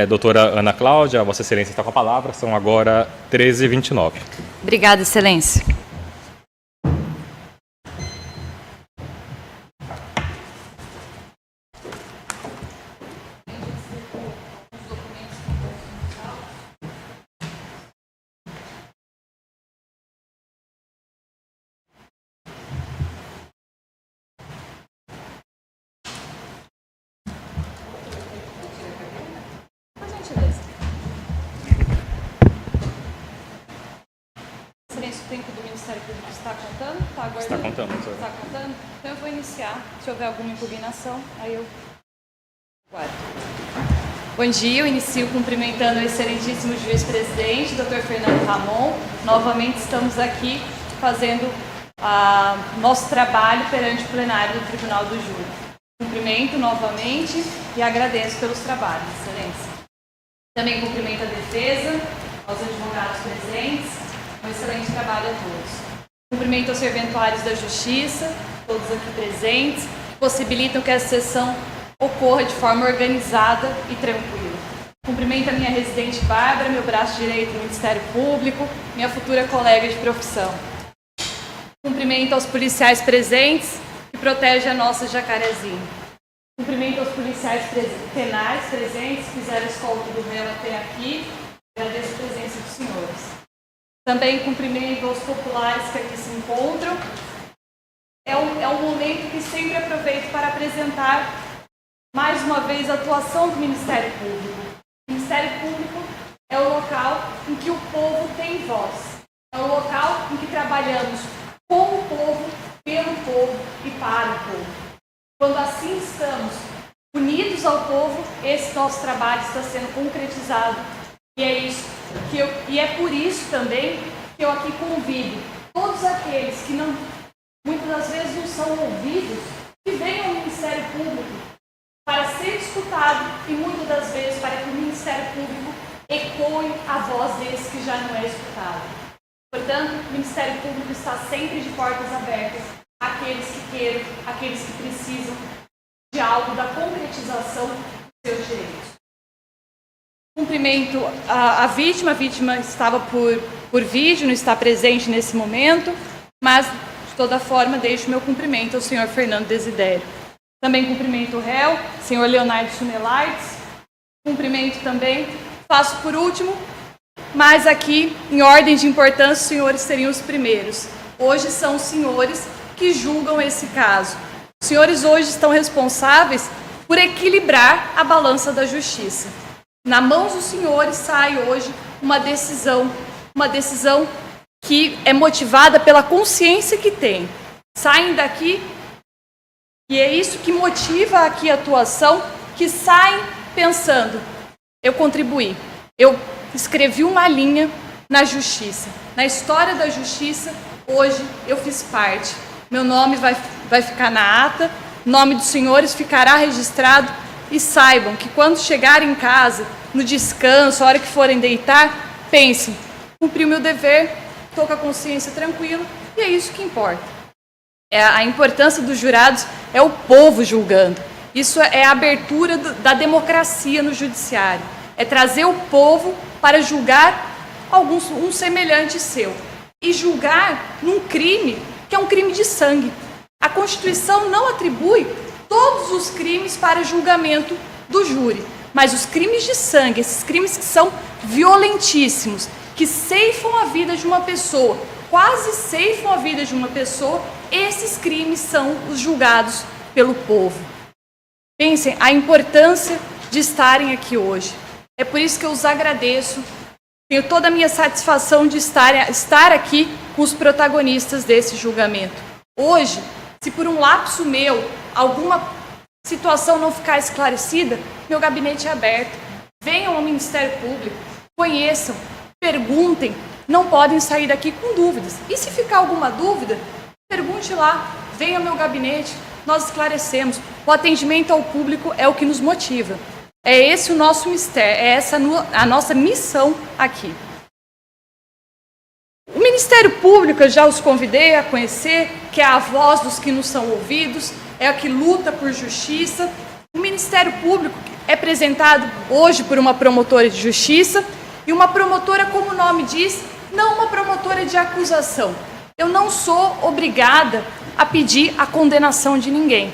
Doutora Ana Cláudia, Vossa Excelência está com a palavra, são agora 13h29. Obrigada, Excelência. Excelência, o tempo do Ministério Público está contando? Está aguardando? Está contando, senhor. Está contando? Então eu vou iniciar. Se houver alguma impugnação, aí eu aguardo. Bom dia, eu inicio cumprimentando o excelentíssimo juiz-presidente, Dr. Fernando Ramon. Novamente estamos aqui fazendo nosso trabalho perante o plenário do Tribunal do Júri. Cumprimento novamente e agradeço pelos trabalhos, excelência. Também cumprimento a defesa, aos advogados presentes. Um excelente trabalho a todos. Cumprimento aos serventuários da Justiça, todos aqui presentes, que possibilitam que essa sessão ocorra de forma organizada e tranquila. Cumprimento a minha residente Bárbara, meu braço direito do Ministério Público, minha futura colega de profissão. Cumprimento aos policiais presentes, que protegem a nossa Jacarezinho. Cumprimento aos policiais penais presentes, que fizeram a escolta do réu até aqui. Agradeço a presença dos senhores. Também cumprimento aos populares que aqui se encontram. É um momento que sempre aproveito para apresentar mais uma vez a atuação do Ministério Público. O Ministério Público é o local em que o povo tem voz. É o local em que trabalhamos com o povo, pelo povo e para o povo. Quando assim estamos unidos ao povo, esse nosso trabalho está sendo concretizado. E é por isso também que eu aqui convido todos aqueles que muitas das vezes não são ouvidos, que venham ao Ministério Público para ser escutado e muitas das vezes para que o Ministério Público ecoe a voz deles que já não é escutado. Portanto, o Ministério Público está sempre de portas abertas àqueles que queiram, àqueles que precisam de algo da concretização dos seus direitos. Cumprimento a vítima estava por vídeo, não está presente nesse momento, mas de toda forma deixo meu cumprimento ao senhor Fernando Desidério. Também cumprimento o réu, senhor Leonardo Sunelaites. Cumprimento também, faço por último, mas aqui, em ordem de importância, os senhores seriam os primeiros. Hoje são os senhores que julgam esse caso. Os senhores hoje estão responsáveis por equilibrar a balança da justiça. Na mãos dos senhores sai hoje uma decisão que é motivada pela consciência que tem. Saem daqui, e é isso que motiva aqui a atuação, que saem pensando, eu contribuí, eu escrevi uma linha na justiça. Na história da justiça, hoje eu fiz parte. Meu nome vai ficar na ata, o nome dos senhores ficará registrado. E saibam que quando chegarem em casa, no descanso, a hora que forem deitar, pensem, cumpri o meu dever, estou com a consciência tranquila, e é isso que importa. A importância dos jurados é o povo julgando. Isso é a abertura da democracia no judiciário. É trazer o povo para julgar um semelhante seu. E julgar num crime que é um crime de sangue. A Constituição não atribui todos os crimes para julgamento do júri, mas os crimes de sangue, esses crimes que são violentíssimos, que ceifam a vida de uma pessoa, quase ceifam a vida de uma pessoa, esses crimes são os julgados pelo povo. Pensem a importância de estarem aqui hoje. É por isso que eu os agradeço. Tenho toda a minha satisfação de estar aqui com os protagonistas desse julgamento. Hoje, se por um lapso meu, alguma situação não ficar esclarecida, meu gabinete é aberto. Venham ao Ministério Público, conheçam, perguntem, não podem sair daqui com dúvidas. E se ficar alguma dúvida, pergunte lá, venha ao meu gabinete, nós esclarecemos. O atendimento ao público é o que nos motiva. É esse o nosso mistério, é essa a nossa missão aqui. O Ministério Público, eu já os convidei a conhecer, que é a voz dos que não são ouvidos, é a que luta por justiça. O Ministério Público é apresentado hoje por uma promotora de justiça e uma promotora, como o nome diz, não uma promotora de acusação. Eu não sou obrigada a pedir a condenação de ninguém.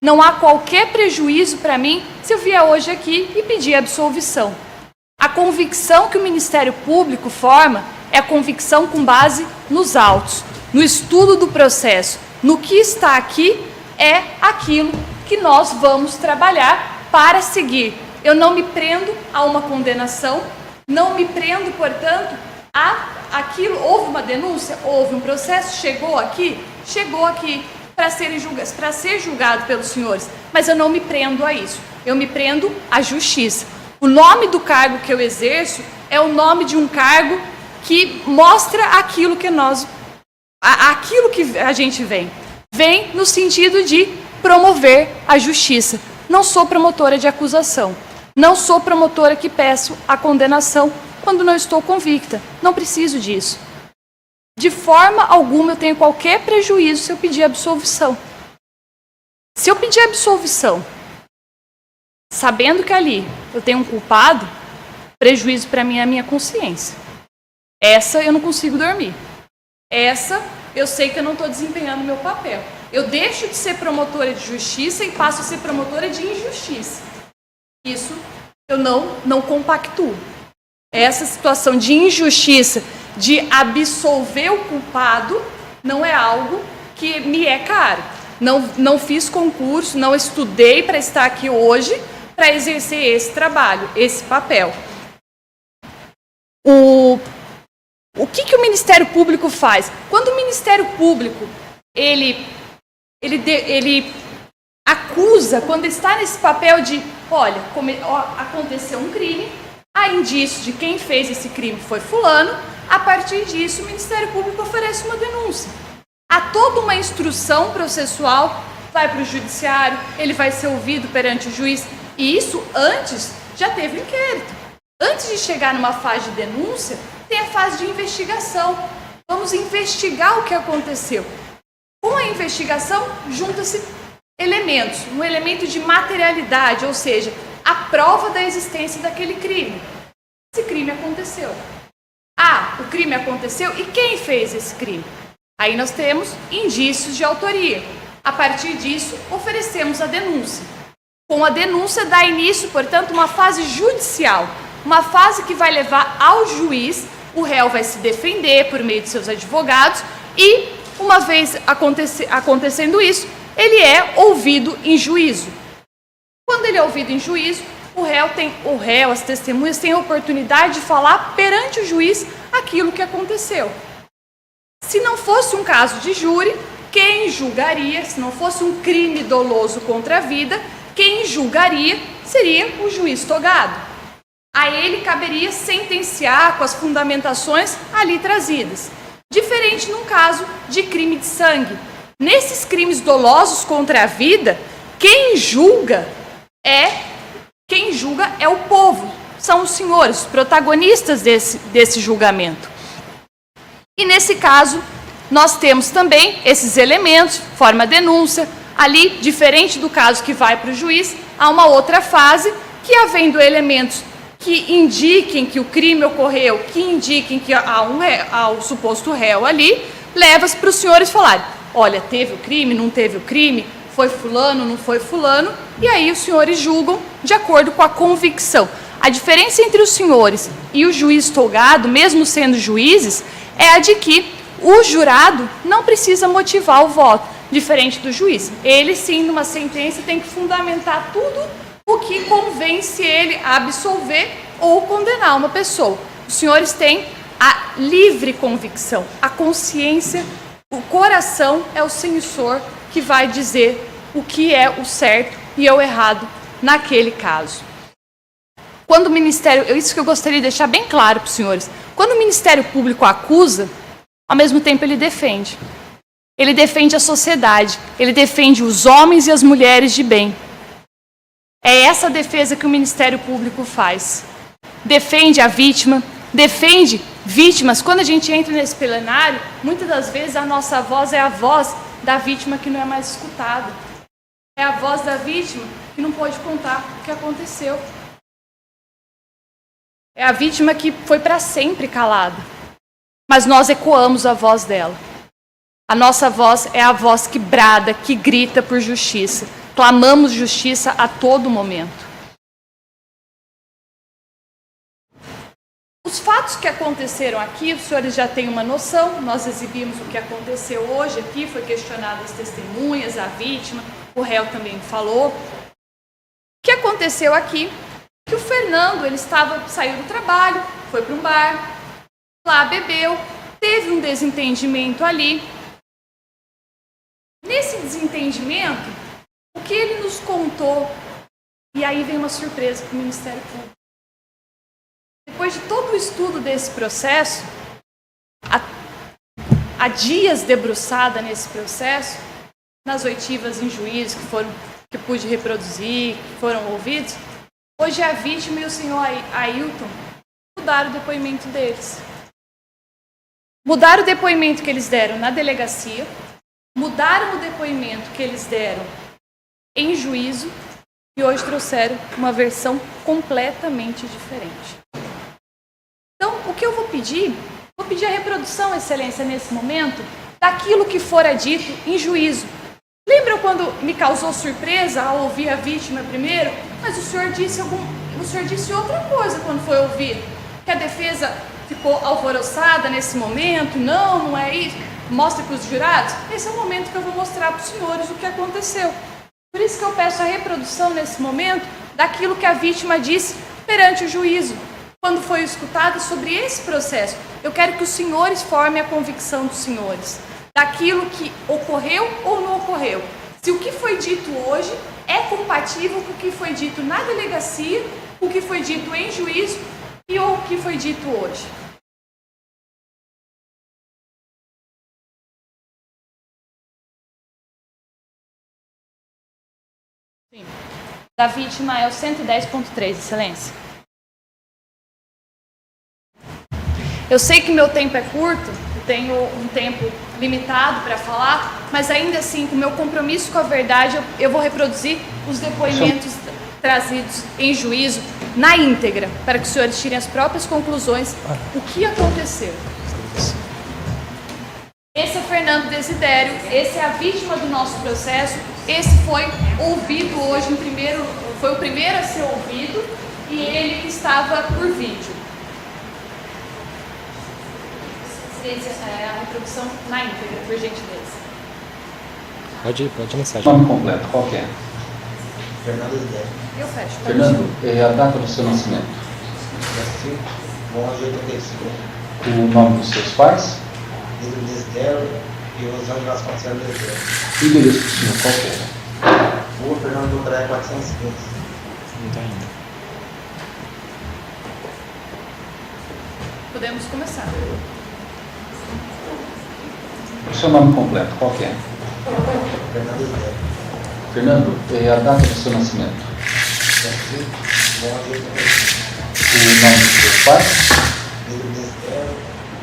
Não há qualquer prejuízo para mim se eu vier hoje aqui e pedir absolvição. A convicção que o Ministério Público forma é a convicção com base nos autos, no estudo do processo. No que está aqui é aquilo que nós vamos trabalhar para seguir. Eu não me prendo a uma condenação, não me prendo, portanto, a aquilo. Houve uma denúncia, houve um processo, chegou aqui para ser julgado pelos senhores, mas eu não me prendo a isso, eu me prendo à justiça. O nome do cargo que eu exerço é o nome de um cargo que mostra aquilo que a gente vem no sentido de promover a justiça. Não sou promotora de acusação, não sou promotora que peço a condenação quando não estou convicta, não preciso disso. De forma alguma eu tenho qualquer prejuízo se eu pedir absolvição. Se eu pedir absolvição, sabendo que ali eu tenho um culpado, prejuízo para mim é a minha consciência. Essa eu não consigo dormir. Essa eu sei que eu não estou desempenhando meu papel. Eu deixo de ser promotora de justiça e passo a ser promotora de injustiça. Isso eu não compactuo. Essa situação de injustiça, de absolver o culpado, não é algo que me é caro. Não fiz concurso, não estudei para estar aqui hoje para exercer esse trabalho, esse papel. O que o Ministério Público faz? Quando o Ministério Público ele acusa, quando está nesse papel de, olha, aconteceu um crime, há indício de quem fez esse crime foi fulano, a partir disso o Ministério Público oferece uma denúncia. Há toda uma instrução processual, vai para o judiciário, ele vai ser ouvido perante o juiz, e isso antes já teve um inquérito. Antes de chegar numa fase de denúncia, tem a fase de investigação. Vamos investigar o que aconteceu. Com a investigação, junta-se elementos, um elemento de materialidade, ou seja, a prova da existência daquele crime. Esse crime aconteceu. O crime aconteceu e quem fez esse crime? Aí nós temos indícios de autoria. A partir disso, oferecemos a denúncia. Com a denúncia dá início, portanto, uma fase judicial, uma fase que vai levar ao juiz, o réu vai se defender por meio de seus advogados e, uma vez acontecendo isso, ele é ouvido em juízo. Quando ele é ouvido em juízo, o réu, as testemunhas têm a oportunidade de falar perante o juiz aquilo que aconteceu. Se não fosse um caso de júri, quem julgaria, se não fosse um crime doloso contra a vida, quem julgaria seria o juiz togado. A ele caberia sentenciar com as fundamentações ali trazidas. Diferente num caso de crime de sangue. Nesses crimes dolosos contra a vida, quem julga é o povo, são os senhores, os protagonistas desse julgamento. E nesse caso, nós temos também esses elementos, forma denúncia, ali, diferente do caso que vai para o juiz, há uma outra fase que, havendo elementos que indiquem que o crime ocorreu, que indiquem que há o suposto réu ali, leva-se para os senhores falarem, olha, teve o crime, não teve o crime, foi fulano, não foi fulano, e aí os senhores julgam de acordo com a convicção. A diferença entre os senhores e o juiz togado, mesmo sendo juízes, é a de que o jurado não precisa motivar o voto, diferente do juiz. Ele, sim, numa sentença, tem que fundamentar tudo o que convence ele a absolver ou condenar uma pessoa. Os senhores têm a livre convicção, a consciência, o coração é o censor que vai dizer o que é o certo e é o errado naquele caso. Quando o Ministério, isso que eu gostaria de deixar bem claro para os senhores, quando o Ministério Público acusa, ao mesmo tempo ele defende. Ele defende a sociedade, ele defende os homens e as mulheres de bem. É essa a defesa que o Ministério Público faz. Defende a vítima, defende vítimas. Quando a gente entra nesse plenário, muitas das vezes a nossa voz é a voz da vítima que não é mais escutada. É a voz da vítima que não pôde contar o que aconteceu. É a vítima que foi para sempre calada. Mas nós ecoamos a voz dela. A nossa voz é a voz que brada, que grita por justiça. Clamamos justiça a todo momento. Os fatos que aconteceram aqui, os senhores já têm uma noção. Nós exibimos o que aconteceu hoje aqui, foi questionado as testemunhas, a vítima, o réu também falou. O que aconteceu aqui? Que o Fernando, ele saiu do trabalho, foi para um bar, lá bebeu, teve um desentendimento ali. Nesse desentendimento, o que ele nos contou, e aí vem uma surpresa para o Ministério Público. Depois de todo o estudo desse processo, há dias debruçada nesse processo, nas oitivas em juízo que pude reproduzir, que foram ouvidos, hoje a vítima e o senhor Ailton mudaram o depoimento deles. Mudaram o depoimento que eles deram na delegacia, mudaram o depoimento que eles deram em juízo e hoje trouxeram uma versão completamente diferente. Então, o que eu vou pedir a reprodução, Excelência, nesse momento, daquilo que fora dito em juízo. Lembram quando me causou surpresa ao ouvir a vítima primeiro? Mas o senhor disse outra coisa quando foi ouvir. Que a defesa ficou alvoroçada nesse momento. Não é isso. Mostre para os jurados. Esse é o momento que eu vou mostrar para os senhores o que aconteceu. Por isso que eu peço a reprodução nesse momento daquilo que a vítima disse perante o juízo. Quando foi escutada sobre esse processo, eu quero que os senhores formem a convicção dos senhores daquilo que ocorreu ou não ocorreu. Se o que foi dito hoje é compatível com o que foi dito na delegacia, com o que foi dito em juízo e ou o que foi dito hoje. Sim. Da vítima é o 110.3, Excelência. Eu sei que meu tempo é curto, eu tenho um tempo limitado para falar, mas ainda assim, com o meu compromisso com a verdade, eu vou reproduzir os depoimentos trazidos em juízo na íntegra, para que os senhores tirem as próprias conclusões o que aconteceu. Esse é Fernando Desidério, esse é a vítima do nosso processo, esse foi ouvido hoje, foi o primeiro a ser ouvido e ele estava por vídeo. A reprodução na íntegra, por gentileza. Pode mensagem. Nome completo, qual que é? Fernando Desidério. Eu fecho. Fernando, a data do seu nascimento? 5/11/85. O nome dos seus pais? Pedro Desidério e Rosane Vasconcelos Desidério. O endereço do senhor, qual que é? Rua Fernando Botaré 415. Não tá ainda. Podemos começar. O seu nome completo, qual que é? Fernando Desidério. Fernando, a data do seu nascimento? 5/11/85. O nome dos seus pais? Pedro Desidério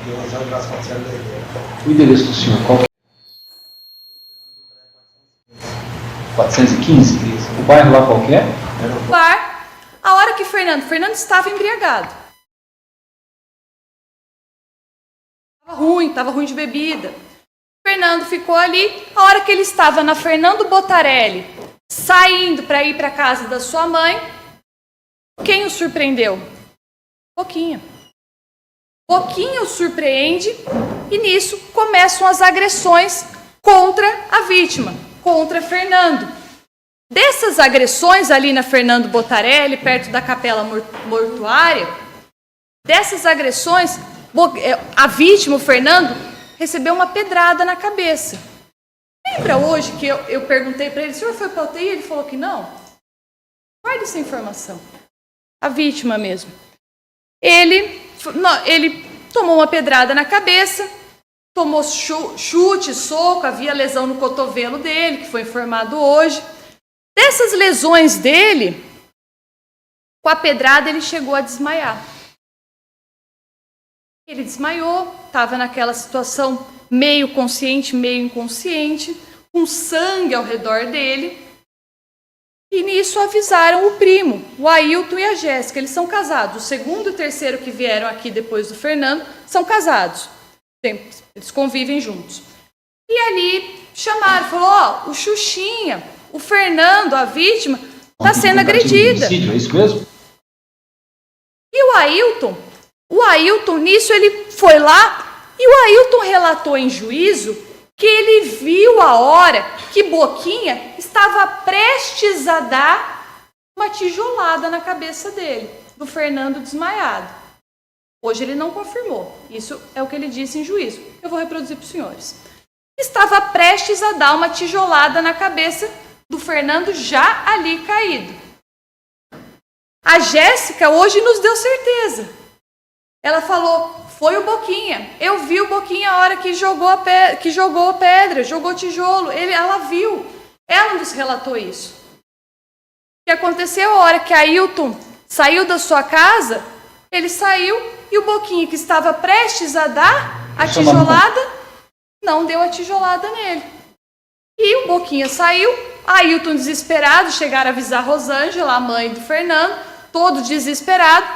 e Rosane Vasconcelos Desidério. O endereço do senhor, qual que é? 415? O bairro lá qual que é? Bar, a hora que Fernando estava embriagado. Estava ruim de bebida. Fernando ficou ali, a hora que ele estava na Fernando Botarelli, saindo para ir para a casa da sua mãe, quem o surpreendeu? Boquinha. Boquinha o surpreende e nisso começam as agressões contra a vítima, contra Fernando. Dessas agressões ali na Fernando Botarelli, perto da capela mortuária, dessas agressões, a vítima, o Fernando, recebeu uma pedrada na cabeça. Lembra hoje que eu perguntei para ele, o senhor foi para a UTI? Ele falou que não. Guarda essa informação. A vítima mesmo. Ele tomou uma pedrada na cabeça, tomou chute, soco, havia lesão no cotovelo dele, que foi informado hoje. Dessas lesões dele, com a pedrada ele chegou a desmaiar. Ele desmaiou, estava naquela situação meio consciente, meio inconsciente, com sangue ao redor dele. E nisso avisaram o primo, o Ailton e a Jéssica. Eles são casados. O segundo e o terceiro que vieram aqui depois do Fernando são casados. Eles convivem juntos. E ali chamaram, falou, ó, o Xuxinha, o Fernando, a vítima, está sendo agredida. Homicídio, é isso mesmo? E o Ailton, nisso ele foi lá e o Ailton relatou em juízo que ele viu a hora que Boquinha estava prestes a dar uma tijolada na cabeça dele, do Fernando desmaiado. Hoje ele não confirmou, isso é o que ele disse em juízo. Eu vou reproduzir para os senhores. Estava prestes a dar uma tijolada na cabeça do Fernando já ali caído. A Jéssica hoje nos deu certeza. Ela falou, foi o Boquinha. Eu vi o Boquinha a hora que jogou pedra, jogou tijolo. Ela viu. Ela nos relatou isso. O que aconteceu a hora que Ailton saiu da sua casa, ele saiu e o Boquinha, que estava prestes a dar a tijolada, não deu a tijolada nele. E o Boquinha saiu, Ailton desesperado, chegaram a avisar a Rosângela, a mãe do Fernando, todo desesperado,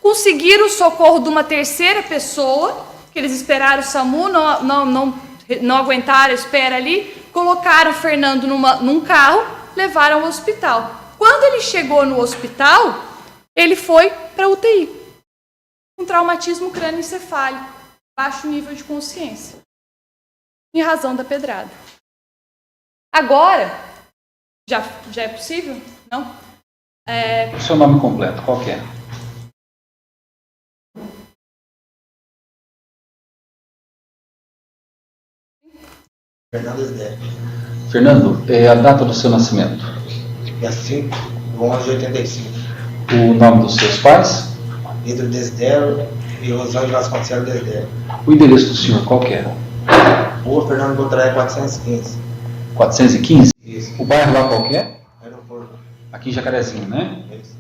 conseguiram o socorro de uma terceira pessoa, que eles esperaram o SAMU, não aguentaram a espera ali, colocaram o Fernando num carro, levaram ao hospital. Quando ele chegou no hospital, ele foi para a UTI, com traumatismo crânioencefálico, baixo nível de consciência, em razão da pedrada. Agora, já é possível? Não? O seu nome completo, qual que é? Fernando Esdé. Fernando, a data do seu nascimento? Dia 5 de 11 de 85. O nome dos seus pais? Pedro Desdero e Rosângela Vasconcelos Desdero. O endereço do senhor, qual que é? Rua Fernando Botraé, 415. 415? Isso. O bairro lá qual que é? Aeroporto. Aqui em Jacarezinho, né? Isso.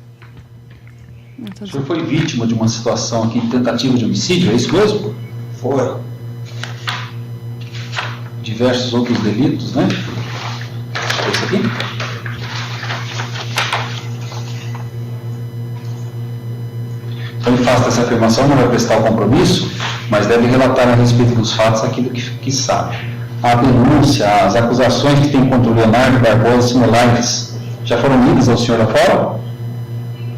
O senhor foi vítima de uma situação aqui de tentativa de homicídio, é isso mesmo? Foi. Diversos outros delitos, né? Esse aqui? Então ele faz essa afirmação, não vai prestar o compromisso, mas deve relatar a respeito dos fatos aquilo que sabe. A denúncia, as acusações que tem contra o Leonardo Barbosa similares já foram lidas ao senhor lá fora?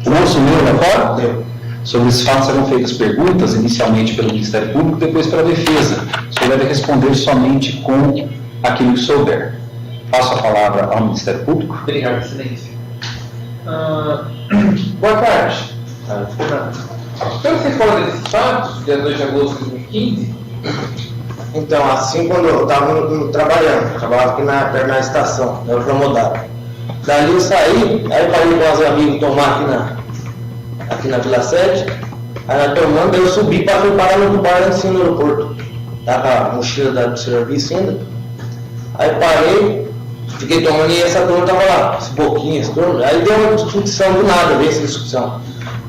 O senhor lá fora? Deu. Sobre esses fatos serão feitas perguntas, inicialmente pelo Ministério Público, depois pela Defesa. O senhor deve responder somente com aquilo que souber. Passo a palavra ao Ministério Público. Obrigado, Excelência. Boa tarde. Fernando. Então, você fala desses fatos, dia 2 de agosto de 2015? Então, assim, quando eu estava trabalhando, eu trabalhava aqui perto na estação, na Promodada. Dali eu saí, aí parei com os amigos tomar aqui na Vila 7. Aí nós tomando, eu subi para parar no bar lá em cima do aeroporto. Tava a mochila da serviço ainda. Aí parei, fiquei tomando e essa turma tava lá, esse Boquinha, esse turma. Aí deu uma discussão do nada, veio essa discussão.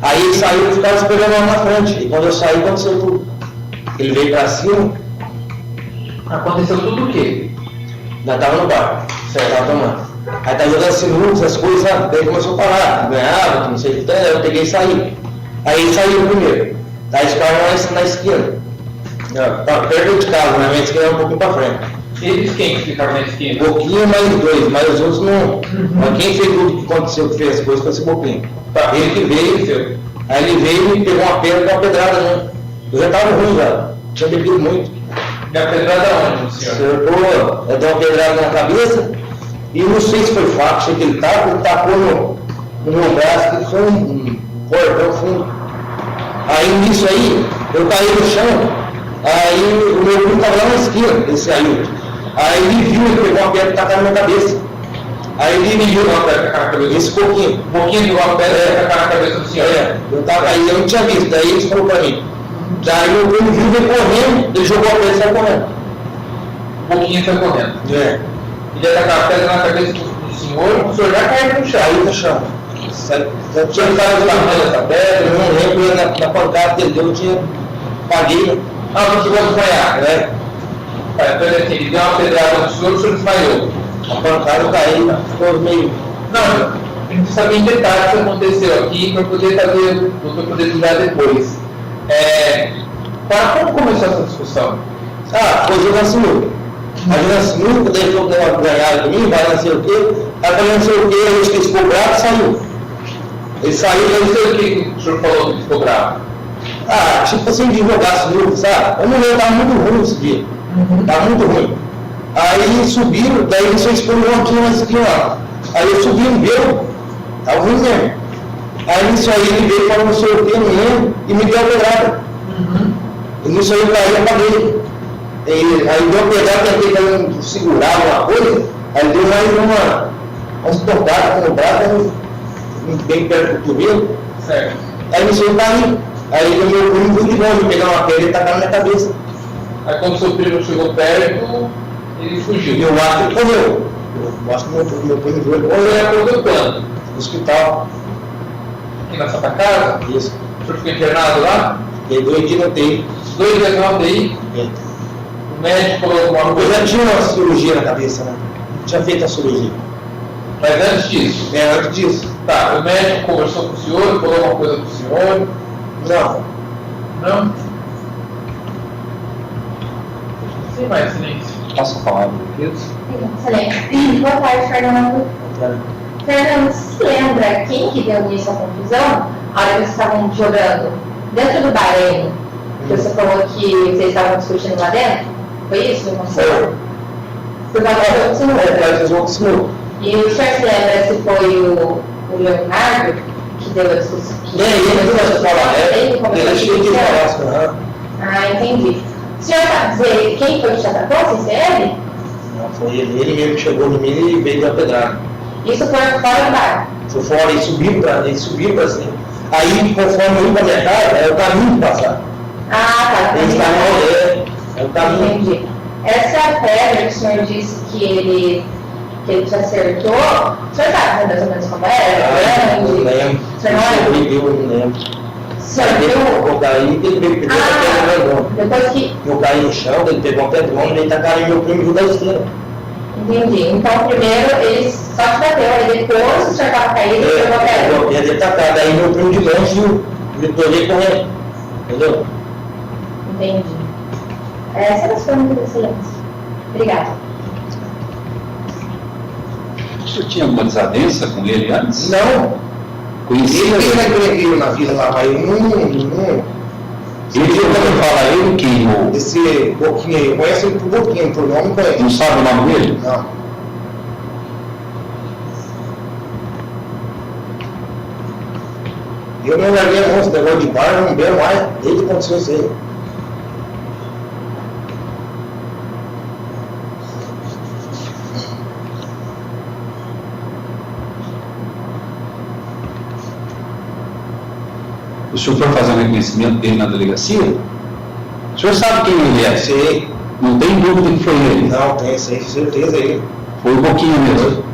Aí ele saiu e ficava esperando lá na frente. E quando eu saí, aconteceu tudo. Ele veio pra cima. Aconteceu tudo o quê? Nós tava no bar, certo? Tava tomando. Aí tava jogando sinuca, essas coisas, sabe? Daí começou a falar, ganhava, que não sei o que, eu peguei e saí. Aí ele saiu primeiro. Aí eles ficaram lá na esquina. Perto de casa, na minha esquina, um pouquinho pra frente. Eles quem ficaram na esquina? Boquinha mais dois, mas os outros não. Mas quem fez tudo que aconteceu, que fez as coisas, foi esse Boquinha. Tá. Ele que veio, aí ele veio e pegou uma pedra com uma pedrada, né? Eu já tava ruim já, tinha bebido muito. E a pedrada onde, senhor? Acertou, eu dei uma pedrada na cabeça, e não sei se foi fato, sei que ele tacou no meu braço, que foi um cordão fundo. Aí nisso aí, eu caí no chão, aí o meu primo tava lá na esquina, ele saiu. Aí ele viu, ele pegou uma pedra e tacou na minha cabeça. Aí ele me viu uma pedra na cabeça. Esse pouquinho. Um pouquinho de uma pedra e tacar na cabeça do senhor. Eu tava aí, eu não tinha visto, daí ele falou pra mim. Daí meu primo viu, veio correndo, ele jogou a pedra e saiu correndo. Um pouquinho saiu correndo. É. Ele ia tacar a pedra na cabeça do senhor, o senhor já caiu no chão. Caiu no chão. Eu tinha falado do tamanho dessa pedra, eu não lembro, na pancada que ele deu, eu tinha paguei. Ah, não chegou a desmaiar, né? Então ele deu uma pedrada no senhor desmaiou. A pancada eu caí, ficou meio. Não, A gente sabe em detalhes o que aconteceu aqui para poder fazer, para poder julgar depois. Como começou essa discussão? Foi jogar sinuca. Aí jogando sinuca, daí falou que ela ganhava de mim, vai não sei o quê. Aí falou não sei o quê, a gente ficou bravo e saiu. Ele saiu, Eu não sei o que o senhor falou que ficou bravo. tipo assim, de jogar sinuca, sabe? Eu não lembro, tava muito ruim esse dia. Tava muito ruim. Aí subiram, daí eles só explodiram aqui, mas aqui lá. Aí eu subi um meu, tava ruim mesmo. Aí nisso aí ele veio e falou não sei o quê, não lembro, e me deu a pedrada. E nisso aí eu caí e apaguei. Aí deu a pedrada, tentei segurar alguma coisa, aí deu mais umas tocadas no braço, bem perto do cotovelo. Certo. Aí nisso aí eu caí. Aí o meu primo foi de longe, pegar uma pedra e tacar na minha cabeça. Aí quando o seu primo chegou perto, ele fugiu. E eu acho que ele correu. Eu acho que meu primo viu ele Ou correu ele acordou quando? no hospital. Aqui na Santa Casa? Isso. O senhor ficou internado lá? E aí 2 dias na UTI. 2 dias na UTI. O médico falou alguma Eu coisa. já tinha uma cirurgia na cabeça, né? Tinha feito a cirurgia. Mas antes disso? Antes disso. Tá, o médico conversou com o senhor, falou alguma coisa com o senhor? Não. Não? Sem mais silêncio. Posso falar? Excelente. Boa tarde, Fernando. Fernando, se lembra quem que deu início à confusão? A hora que vocês estavam jogando dentro do bar ainda? Que você falou que vocês estavam discutindo lá dentro? Foi isso? Não sei. Por causa do jogo de sinuca. E o senhor se lembra se foi o Leonardo que deu a discussão? Ele começou a falar, Ele começou a ele chegou discutir? falar, Entendi. O senhor sabe dizer quem foi que te atacou? Se foi ele? não, foi ele mesmo que chegou em mim e veio dar pedrada. Isso foi fora do bar? Foi fora, ele subiu pra cima. Aí, conforme eu ia pra minha casa, é o caminho de passar. Tá. Ele está é o caminho. Entendi. Essa pedra que o senhor disse que ele te acertou, o senhor sabe mais ou menos como era? Não lembro. O senhor não lembra? Eu não lembro. O senhor viu? Eu caí, ele pegou a pedrona. Depois que... Eu caí no chão, ele pegou uma pedrona, ele tacaram em meu primo junto da esquerda. Entendi. Então, primeiro, ele só te bateu, aí depois o senhor estava caído e pegou a pedra. Eu ia ter tacado, aí meu primo de longe gritou ele correndo. Entendeu? Entendi. Essa era a sua pergunta, excelência. Obrigada. O senhor tinha alguma desavença com ele antes? Não. Conhecia Ele ele? é tranquilo na vila lá, mas eu não. Ele também fala, ele queimou. Esse Boquinha aí, eu conheço ele por Boquinha, por nome não conheço. Não sabe o nome dele? Não. Eu não larguei a mão, esse negócio de bar, eu não bebo mais, desde que aconteceu isso aí. O senhor foi fazer o reconhecimento dele na delegacia? O senhor sabe quem ele é? Sei. Não tem dúvida que foi ele. Não, tem certeza aí. Foi um pouquinho mesmo.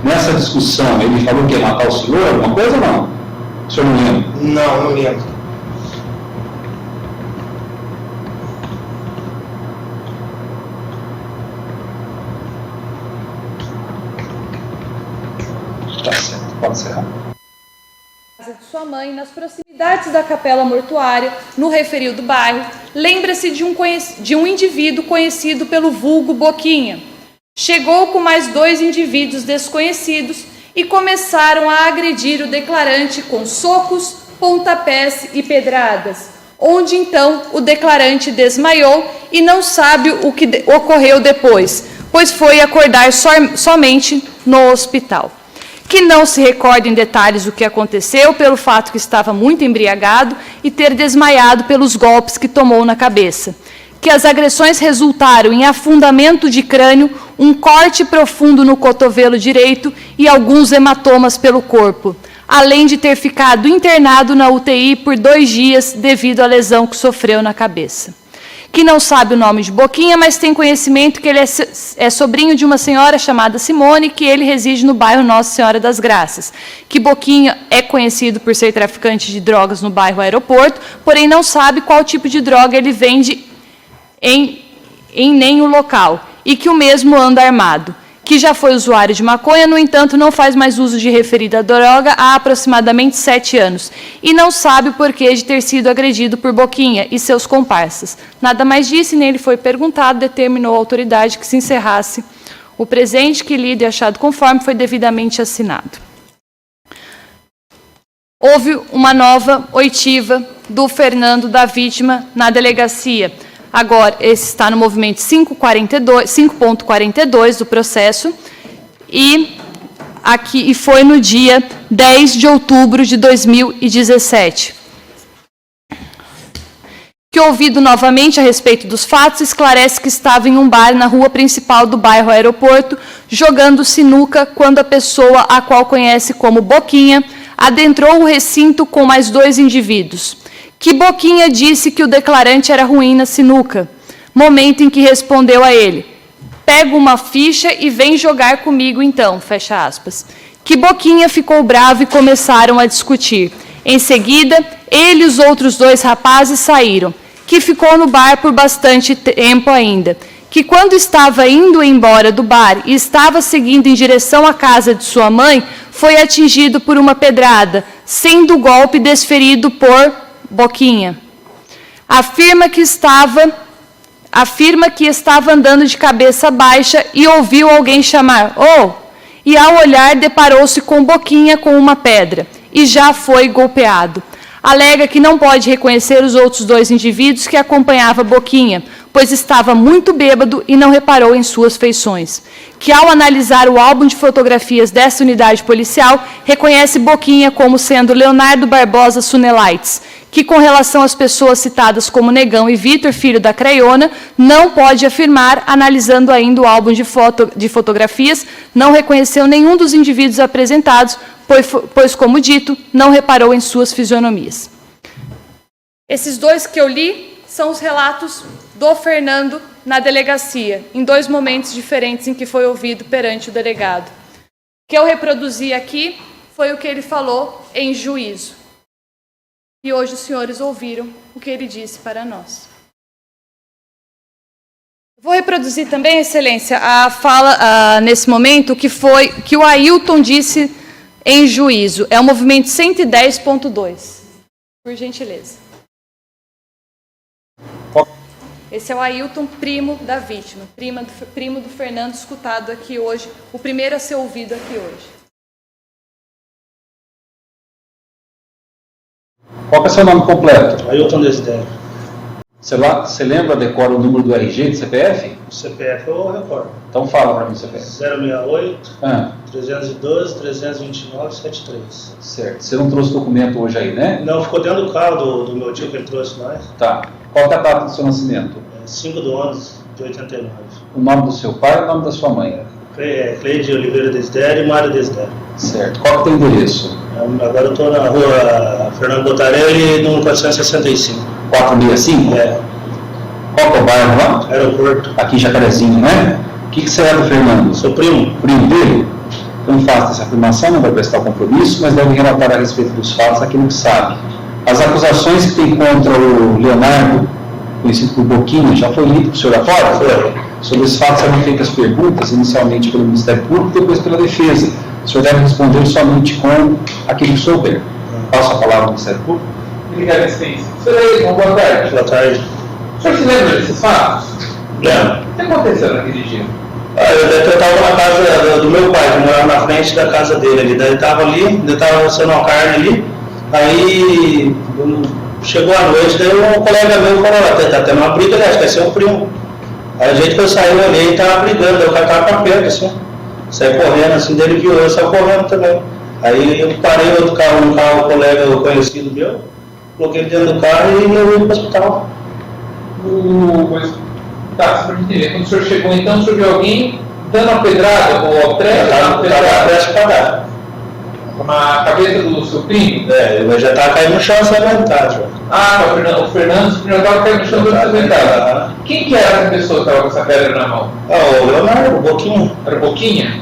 Nessa discussão, ele falou que ia matar o senhor, alguma coisa ou não? O senhor não lembra? Não lembro. Tá certo, pode encerrar. Casa de sua mãe, nas proximidades da capela mortuária, no referido bairro, lembra-se de um indivíduo conhecido pelo vulgo Boquinha. Chegou com mais 2 indivíduos desconhecidos e começaram a agredir o declarante com socos, pontapés e pedradas, onde então o declarante desmaiou e não sabe o que ocorreu depois, pois foi acordar somente no hospital. Que não se recorda em detalhes o que aconteceu, pelo fato que estava muito embriagado e ter desmaiado pelos golpes que tomou na cabeça. Que as agressões resultaram em afundamento de crânio, um corte profundo no cotovelo direito e alguns hematomas pelo corpo, além de ter ficado internado na UTI por 2 dias devido à lesão que sofreu na cabeça. que não sabe o nome de Boquinha, mas tem conhecimento que ele é sobrinho de uma senhora chamada Simone, que ele reside no bairro Nossa Senhora das Graças. Que Boquinha é conhecido por ser traficante de drogas no bairro Aeroporto, porém não sabe qual tipo de droga ele vende em nenhum local, e que o mesmo anda armado. Que já foi usuário de maconha, no entanto, não faz mais uso de referida droga há aproximadamente 7 anos, e não sabe o porquê de ter sido agredido por Boquinha e seus comparsas. Nada mais disse, nem ele foi perguntado, determinou a autoridade que se encerrasse o presente, que lido e achado conforme foi devidamente assinado. Houve uma nova oitiva do Fernando da vítima na delegacia. Agora, esse está no movimento 5.42 do processo, e foi no dia 10 de outubro de 2017. Que, ouvido novamente a respeito dos fatos, esclarece que estava em um bar na rua principal do bairro Aeroporto, jogando sinuca, quando a pessoa, a qual conhece como Boquinha, adentrou o recinto com mais 2 indivíduos. Que Boquinha disse que o declarante era ruim na sinuca, momento em que respondeu a ele: pega uma ficha e vem jogar comigo então, fecha aspas. Que Boquinha ficou bravo e começaram a discutir. Em seguida, ele e os outros 2 rapazes saíram, que ficou no bar por bastante tempo ainda. Que quando estava indo embora do bar e estava seguindo em direção à casa de sua mãe, foi atingido por uma pedrada, sendo o golpe desferido por Boquinha. Afirma que estava andando de cabeça baixa e ouviu alguém chamar, "Oh!", e ao olhar deparou-se com Boquinha com uma pedra e já foi golpeado. Alega que não pode reconhecer os outros 2 indivíduos que acompanhavam Boquinha, pois estava muito bêbado e não reparou em suas feições. Que, ao analisar o álbum de fotografias dessa unidade policial, reconhece Boquinha como sendo Leonardo Barbosa Sunelaites, que, com relação às pessoas citadas como Negão e Vitor, filho da Craiona, não pode afirmar, analisando ainda o álbum de fotografias, não reconheceu nenhum dos indivíduos apresentados, pois, como dito, não reparou em suas fisionomias. Esses 2 que eu li são os relatos do Fernando na delegacia, em 2 momentos diferentes em que foi ouvido perante o delegado. O que eu reproduzi aqui foi o que ele falou em juízo. E hoje os senhores ouviram o que ele disse para nós. Vou reproduzir também, Excelência, a fala, nesse momento, que o Ailton disse em juízo. É o movimento 110.2. Por gentileza. Esse é o Ailton, primo da vítima, primo do Fernando, escutado aqui hoje, o primeiro a ser ouvido aqui hoje. Qual é o seu nome completo? Ailton Desidério. Você lembra, decora o número do RG de CPF? O CPF eu recordo. Então fala para mim o CPF. 068 312 329 73. Certo. Você não trouxe documento hoje aí, né? Não, ficou dentro do carro do meu tio que ele trouxe mais. Tá. Qual é a data do seu nascimento? 5/11/89. O nome do seu pai e o nome da sua mãe? Cleide Oliveira Desidério e Mário Desidério. Certo. Qual é o teu endereço? Agora eu estou na rua Fernando Botarelli, no 465. 465? É. Qual que é o bairro lá? Aeroporto. Aqui em Jacarezinho, né? O que você é do Fernando? Sou primo. Primo dele? Então faça essa afirmação, não vai prestar o compromisso, mas deve relatar a respeito dos fatos aquilo que sabe. As acusações que tem contra o Leonardo, conhecido por Boquinha, já foi lido para o senhor afora? Foi. Sobre esses fatos serão feitas perguntas, inicialmente pelo Ministério Público, depois pela Defesa. O senhor deve responder somente com aquilo que souber. Passo a palavra ao Ministério Público. Obrigado, Excelência. Senhor Ailton, boa tarde. Boa tarde. O senhor se lembra desses fatos? Não. O que aconteceu naquele dia? Eu estava na casa do meu pai, que morava na frente da casa dele ali. Daí ele estava ali, ele estava assando uma carne ali. Aí chegou a noite, daí um colega meu falou, tá tendo uma briga, acho que vai ser um primo. Aí a gente que eu saí, eu olhei e tava brigando, daí o cara tava pra perto, assim. Saí correndo, assim, dele viu, eu saí correndo também. Aí eu parei outro carro, um carro colega conhecido meu, coloquei ele dentro do carro e eu fui pro hospital. Tá, só pra entender, quando o senhor chegou então, o senhor viu alguém dando uma pedrada, ou ao trem, Tava prestes a pagar. Na cabeça do seu primo? Ele já estava caindo no chão acidentado. Ah, o Fernando já estava caindo no chão acidentado. Quem que era essa pessoa que estava com essa pedra na mão? O Leonardo, o Boquinha. Era o Boquinha?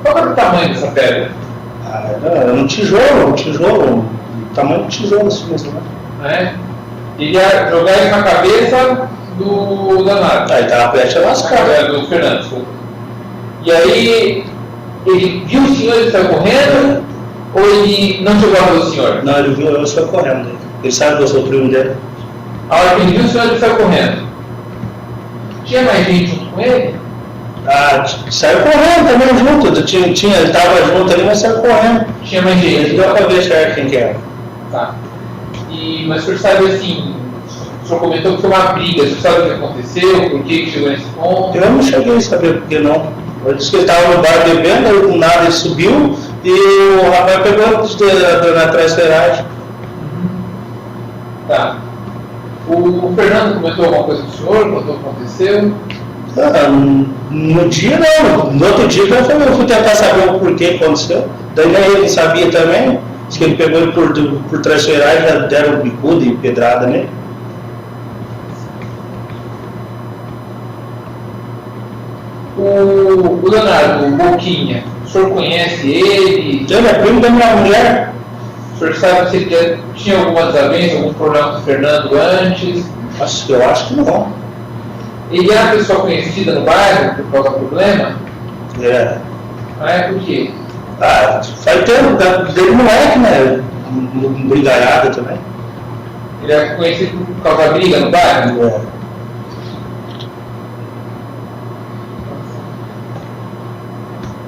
Qual era o tamanho dessa pedra? Era um tijolo, tamanho de tijolo assim mesmo. Ele ia jogar isso na cabeça do Leonardo. Aí estava prestes a lascar. Do Fernando, desculpa. E aí, ele viu o senhor e saiu correndo? Ou ele não chegou a ver o senhor? Não, ele viu eu saiu correndo. Ele sabe que eu sou o primo dele. A hora que ele viu o senhor, ele saiu correndo. Tinha mais gente junto com ele? Saiu correndo também junto. Ele estava junto ali, mas saiu correndo. Tinha mais gente? Ele deu pra ver certo quem que era. Tá. Mas o senhor sabe assim, o senhor comentou que foi uma briga, o senhor sabe o que aconteceu, por que chegou nesse ponto? Eu não cheguei a saber por que não. Eu disse que ele estava no bar bebendo, aí do nada ele subiu e o rapaz pegou na traiçoeiragem. Tá. O Fernando comentou alguma coisa com o senhor, contou o que aconteceu? No dia não, no outro dia eu fui tentar saber o porquê que aconteceu. Daí nem ele sabia também, disse que ele pegou ele por traiçoeiragem, já deram bicuda e pedrada nele. O Leonardo, o Boquinha, o senhor conhece ele? Ele é primo da minha mulher. O senhor sabe se ele já tinha alguma desavença, algum problema com o Fernando antes? Eu acho que não. Ele era uma pessoa conhecida no bairro por causa do problema? Por quê? Faz tempo, dele moleque, né? Brigalhada também. Ele era conhecido por causa da briga no bairro?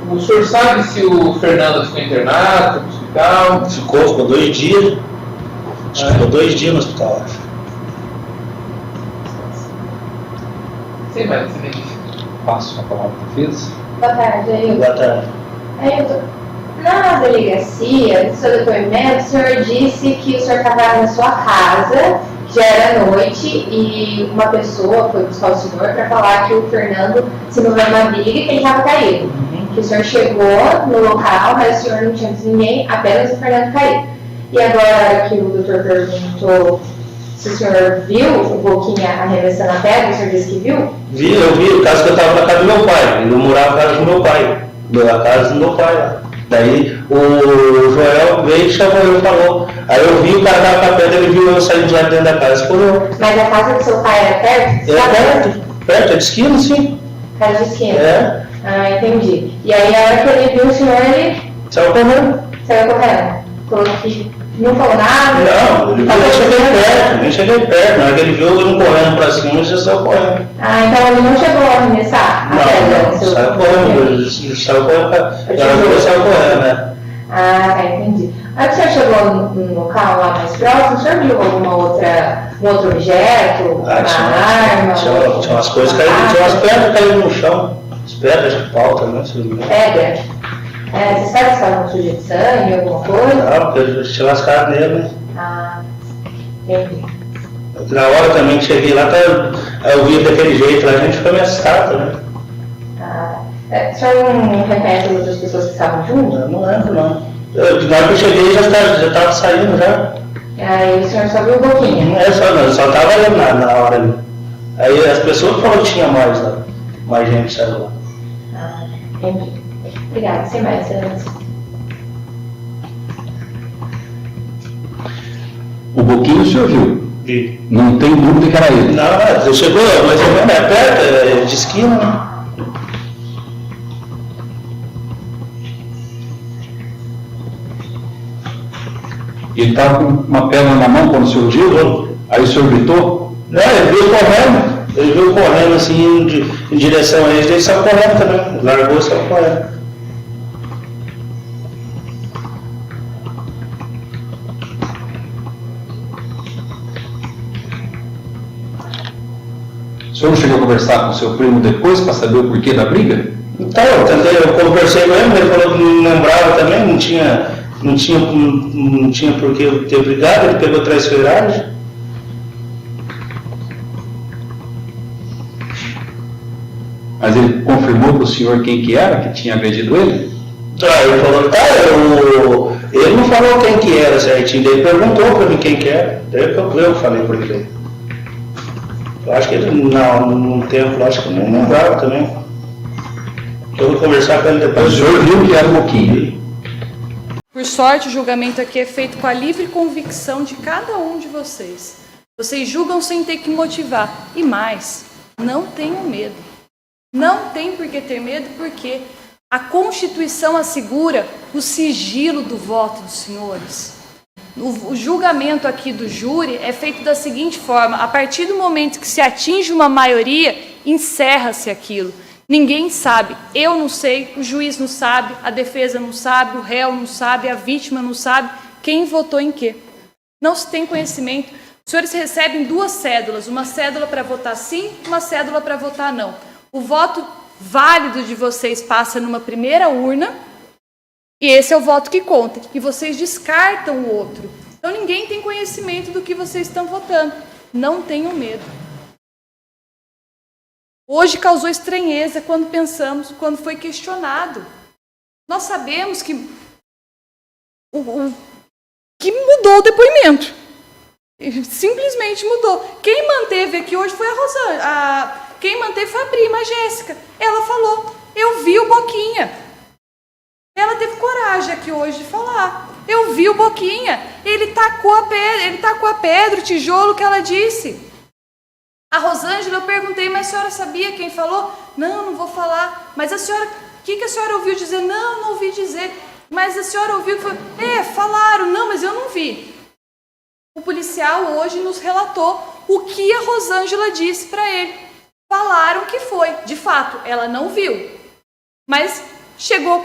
O senhor sabe se o Fernando ficou internado, foi pro hospital? Ficou 2 dias. Acho que ficou 2 dias no hospital, acho. Sim, mas excelente. Passo a palavra para a defesa. Boa tarde, Ailton. Boa tarde. Ailton, na delegacia, no seu depoimento, o senhor disse que o senhor estava na sua casa, já era noite, e uma pessoa foi buscar o senhor para falar que o Fernando se envolveu numa briga e que ele estava caído. Que o senhor chegou no local, mas o senhor não tinha visto ninguém, apenas o Fernando caído. E agora que o doutor perguntou se o senhor viu o Boquinha arremessando a pedra, o senhor disse que viu? Eu vi, o caso que eu estava na casa do meu pai. Eu morava na casa do meu pai. Na casa do meu pai lá. Daí o Joel veio e chamou eu e falou. Aí eu vi o cara estava com a pedra, ele viu eu saindo de lá dentro da casa. Falou. Mas a casa do seu pai era perto? Perto, é de esquina, sim. Casa de esquina? Entendi. E aí, a hora que ele viu o senhor, ele saiu correndo. Falou que não falou nada? Não, ele nem cheguei perto. Na hora que ele viu eu não correndo pra cima, ele já saiu correndo. Então ele não chegou a arremessar a pedra? Não, saiu correndo, né? Entendi. Aí o senhor chegou no local lá mais próximo, o senhor viu um outro objeto, uma arma? Tinha umas coisas caídas, tinha umas pedras caídas no chão. As pedras de pau também, se não me engano. Pedra? Você sabe se estava com sujeito de sangue, alguma coisa? Não, porque eu tinha lascado nele, né? Entendi. Na hora também que cheguei lá, eu vi daquele jeito lá, a gente ficou meio assustado, né? O senhor não reconhece as outras pessoas que estavam juntos? Eu não lembro, não. Na hora que eu cheguei, já estava saindo já. Aí o senhor só viu o Boquinha? Eu só estava ali na hora ali. Aí as pessoas falaram que tinha mais gente saiu lá. Entendi. Obrigada, sem mais, excelência. O Boquinho o senhor viu? Vi. Não tem dúvida que era ele? Não, chegou mais ou menos perto, de esquina, né? Ele estava com uma pedra na mão quando o senhor viu? Aí o senhor gritou? Não, ele veio correndo. Ele veio correndo assim em direção a eles, ele saiu correndo também. Largou e saiu correndo. O senhor não chegou a conversar com o seu primo depois para saber o porquê da briga? Então, eu conversei com ele, ele falou que não lembrava também, não tinha por que ter brigado, ele pegou traiçoeiragem. Mas ele confirmou para o senhor quem que era que tinha agredido ele? Ele falou que ele não falou quem que era certinho, ele perguntou para mim quem que era, daí eu falei para ele. Eu acho que ele, no tempo, acho que não lembrava também. Eu vou conversar com ele depois. O senhor viu que era um pouquinho. Por sorte, o julgamento aqui é feito com a livre convicção de cada um de vocês. Vocês julgam sem ter que motivar. E mais, não tenham medo. Não tem por que ter medo, porque a Constituição assegura o sigilo do voto dos senhores. O julgamento aqui do júri é feito da seguinte forma: a partir do momento que se atinge uma maioria, encerra-se aquilo. Ninguém sabe, eu não sei, o juiz não sabe, a defesa não sabe, o réu não sabe, a vítima não sabe quem votou em quê. Não se tem conhecimento. Os senhores recebem 2 cédulas, uma cédula para votar sim, uma cédula para votar não. O voto válido de vocês passa numa primeira urna, e esse é o voto que conta, e vocês descartam o outro. Então ninguém tem conhecimento do que vocês estão votando. Não tenham medo. Hoje causou estranheza quando foi questionado. Nós sabemos que mudou o depoimento. Simplesmente mudou. Quem manteve aqui hoje foi a Rosângela. Quem manteve foi a prima, a Jéssica. Ela falou, eu vi o Boquinha. Ela teve coragem aqui hoje de falar. Eu vi o Boquinha. Ele tacou a pedra, o tijolo que ela disse. A Rosângela, eu perguntei, mas a senhora sabia quem falou? Não vou falar. Mas a senhora, o que a senhora ouviu dizer? Não ouvi dizer. Mas a senhora ouviu que foi... falaram. Não, mas eu não vi. O policial hoje nos relatou o que a Rosângela disse para ele. Falaram que foi. De fato, ela não viu. Mas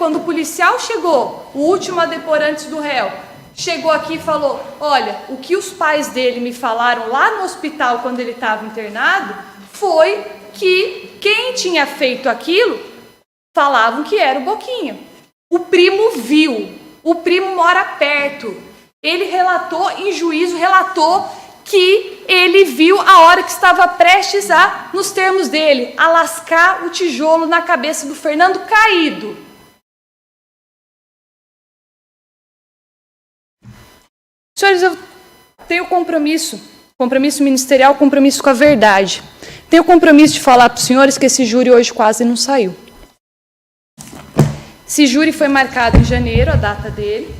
quando o policial chegou, o último a depor antes do réu, chegou aqui e falou, olha, o que os pais dele me falaram lá no hospital quando ele estava internado foi que quem tinha feito aquilo falavam que era o Boquinha. O primo viu, o primo mora perto. Ele relatou em juízo, que ele viu a hora que estava prestes a, nos termos dele, a lascar o tijolo na cabeça do Fernando caído. Senhores, eu tenho compromisso ministerial, compromisso com a verdade. Tenho compromisso de falar para os senhores que esse júri hoje quase não saiu. Esse júri foi marcado em janeiro, a data dele,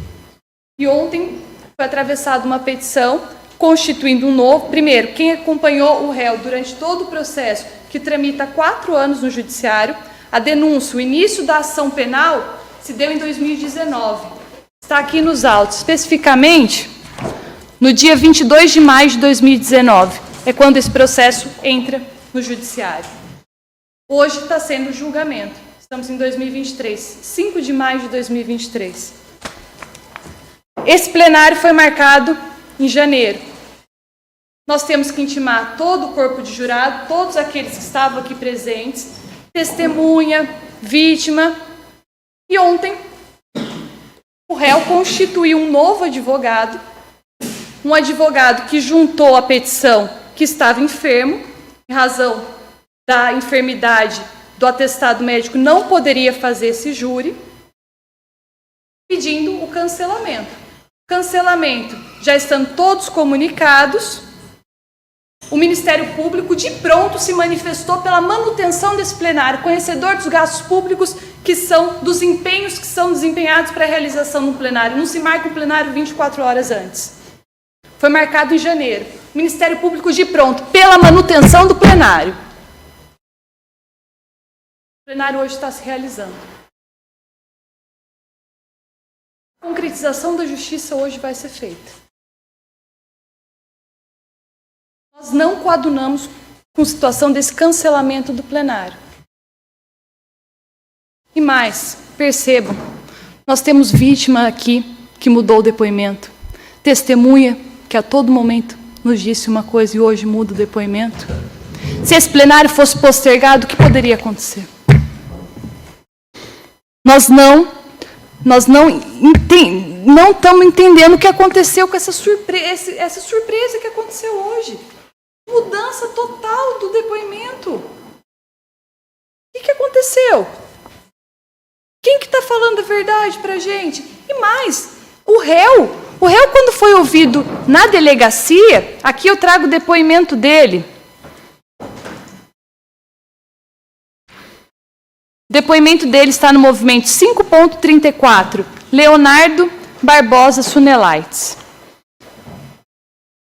e ontem foi atravessada uma petição constituindo um novo... Primeiro, quem acompanhou o réu durante todo o processo, que tramita há 4 anos no judiciário, a denúncia, o início da ação penal, se deu em 2019. Está aqui nos autos, especificamente... No dia 22 de maio de 2019, é quando esse processo entra no judiciário. Hoje está sendo o julgamento. Estamos em 2023, 5 de maio de 2023. Esse plenário foi marcado em janeiro. Nós temos que intimar todo o corpo de jurado, todos aqueles que estavam aqui presentes, testemunha, vítima. E ontem, o réu constituiu um novo advogado, um advogado que juntou a petição que estava enfermo, em razão da enfermidade do atestado médico, não poderia fazer esse júri, pedindo o cancelamento. Cancelamento, já estão todos comunicados. O Ministério Público de pronto se manifestou pela manutenção desse plenário, conhecedor dos gastos públicos dos empenhos que são desempenhados para a realização do plenário. Não se marca o plenário 24 horas antes. Foi marcado em janeiro. O Ministério Público de pronto, pela manutenção do plenário. O plenário hoje está se realizando. A concretização da justiça hoje vai ser feita. Nós não coadunamos com a situação desse cancelamento do plenário. E mais, percebam, nós temos vítima aqui que mudou o depoimento. Testemunha que a todo momento nos disse uma coisa e hoje muda o depoimento. Se esse plenário fosse postergado, o que poderia acontecer? Nós não estamos entendendo o que aconteceu com essa surpresa que aconteceu hoje. Mudança total do depoimento. O que aconteceu? Quem que está falando? verdade pra gente. E mais, o réu quando foi ouvido na delegacia, aqui eu trago o depoimento dele. O depoimento dele está no movimento 5.34, Leonardo Barbosa Sunelaites.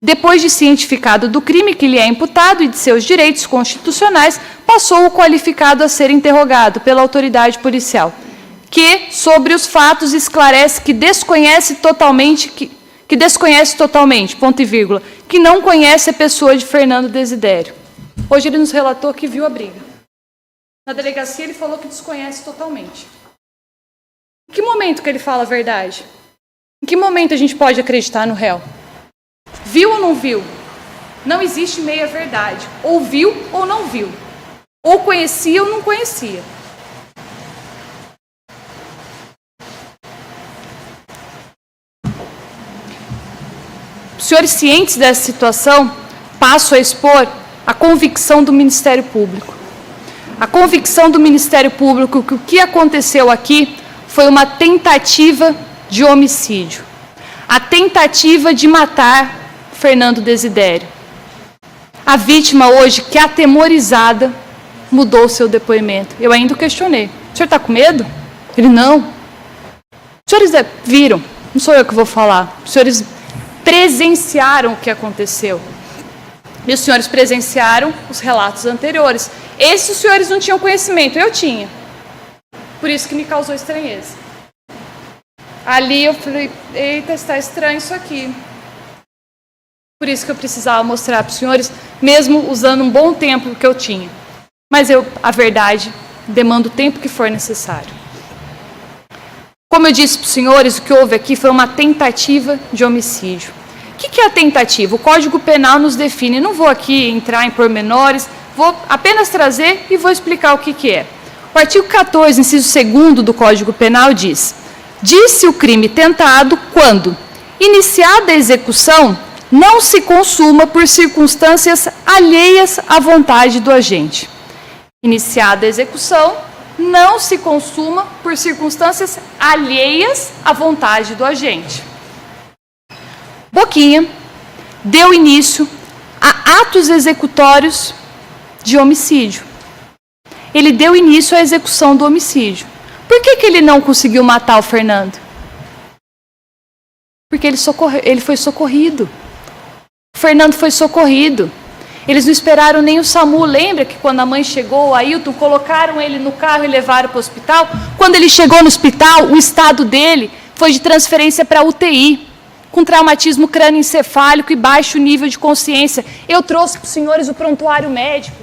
Depois de cientificado do crime que lhe é imputado e de seus direitos constitucionais, passou o qualificado a ser interrogado pela autoridade policial, que, sobre os fatos, esclarece que desconhece totalmente, ponto e vírgula, que não conhece a pessoa de Fernando Desidério. Hoje ele nos relatou que viu a briga. Na delegacia ele falou que desconhece totalmente. Em que momento que ele fala a verdade? Em que momento a gente pode acreditar no réu? Viu ou não viu? Não existe meia verdade. Ou viu ou não viu. Ou conhecia ou não conhecia. Senhores cientes dessa situação, passo a expor a convicção do Ministério Público. A convicção do Ministério Público que o que aconteceu aqui foi uma tentativa de homicídio. A tentativa de matar Fernando Desidério. A vítima hoje, que atemorizada, mudou o seu depoimento. Eu ainda o questionei. O senhor está com medo? Ele, não. Os senhores viram, não sou eu que vou falar, os senhores presenciaram o que aconteceu. E os senhores presenciaram os relatos anteriores. Esses os senhores não tinham conhecimento, eu tinha. Por isso que me causou estranheza. Ali eu falei, eita, está estranho isso aqui. Por isso que eu precisava mostrar para os senhores, mesmo usando um bom tempo que eu tinha. Mas a verdade, demanda o tempo que for necessário. Como eu disse para os senhores, o que houve aqui foi uma tentativa de homicídio. O que é a tentativa? O Código Penal nos define. Não vou aqui entrar em pormenores, vou apenas trazer e vou explicar o que é. O artigo 14, inciso 2º do Código Penal diz: diz-se o crime tentado quando, iniciada a execução, não se consuma por circunstâncias alheias à vontade do agente. Iniciada a execução, não se consuma por circunstâncias alheias à vontade do agente. Boquinha deu início a atos executórios de homicídio. Ele deu início à execução do homicídio. Por que ele não conseguiu matar o Fernando? Porque ele foi socorrido. O Fernando foi socorrido. Eles não esperaram nem o SAMU. Lembra que quando a mãe chegou, o Ailton, colocaram ele no carro e levaram para o hospital? Quando ele chegou no hospital, o estado dele foi de transferência para UTI, com traumatismo crânioencefálico e baixo nível de consciência. Eu trouxe para os senhores o prontuário médico,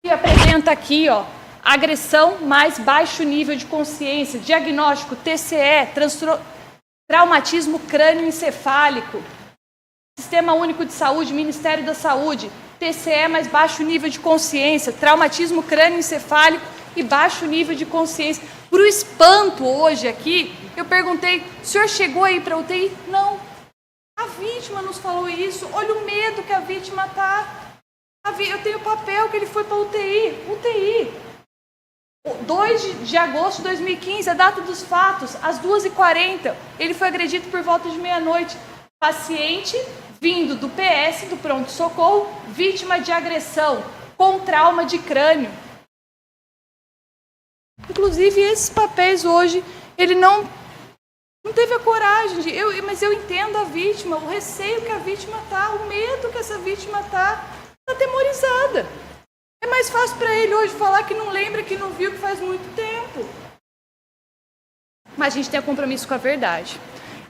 que apresenta aqui, ó, agressão mais baixo nível de consciência, diagnóstico TCE, traumatismo crânioencefálico, Sistema Único de Saúde, Ministério da Saúde, TCE mais baixo nível de consciência, traumatismo crânioencefálico e baixo nível de consciência. Por espanto hoje aqui, eu perguntei, o senhor chegou aí para a UTI? Não. A vítima nos falou isso. Olha o medo que a vítima está. Eu tenho papel que ele foi para a UTI. UTI. 2 de agosto de 2015, a data dos fatos, às 2h40, ele foi agredido por volta de meia-noite. Paciente vindo do PS, do pronto-socorro, vítima de agressão, com trauma de crânio. Inclusive, esses papéis hoje, ele não teve a coragem, mas eu entendo a vítima, o receio que a vítima está, o medo que essa vítima está atemorizada. É mais fácil para ele hoje falar que não lembra, que não viu, que faz muito tempo. Mas a gente tem um compromisso com a verdade.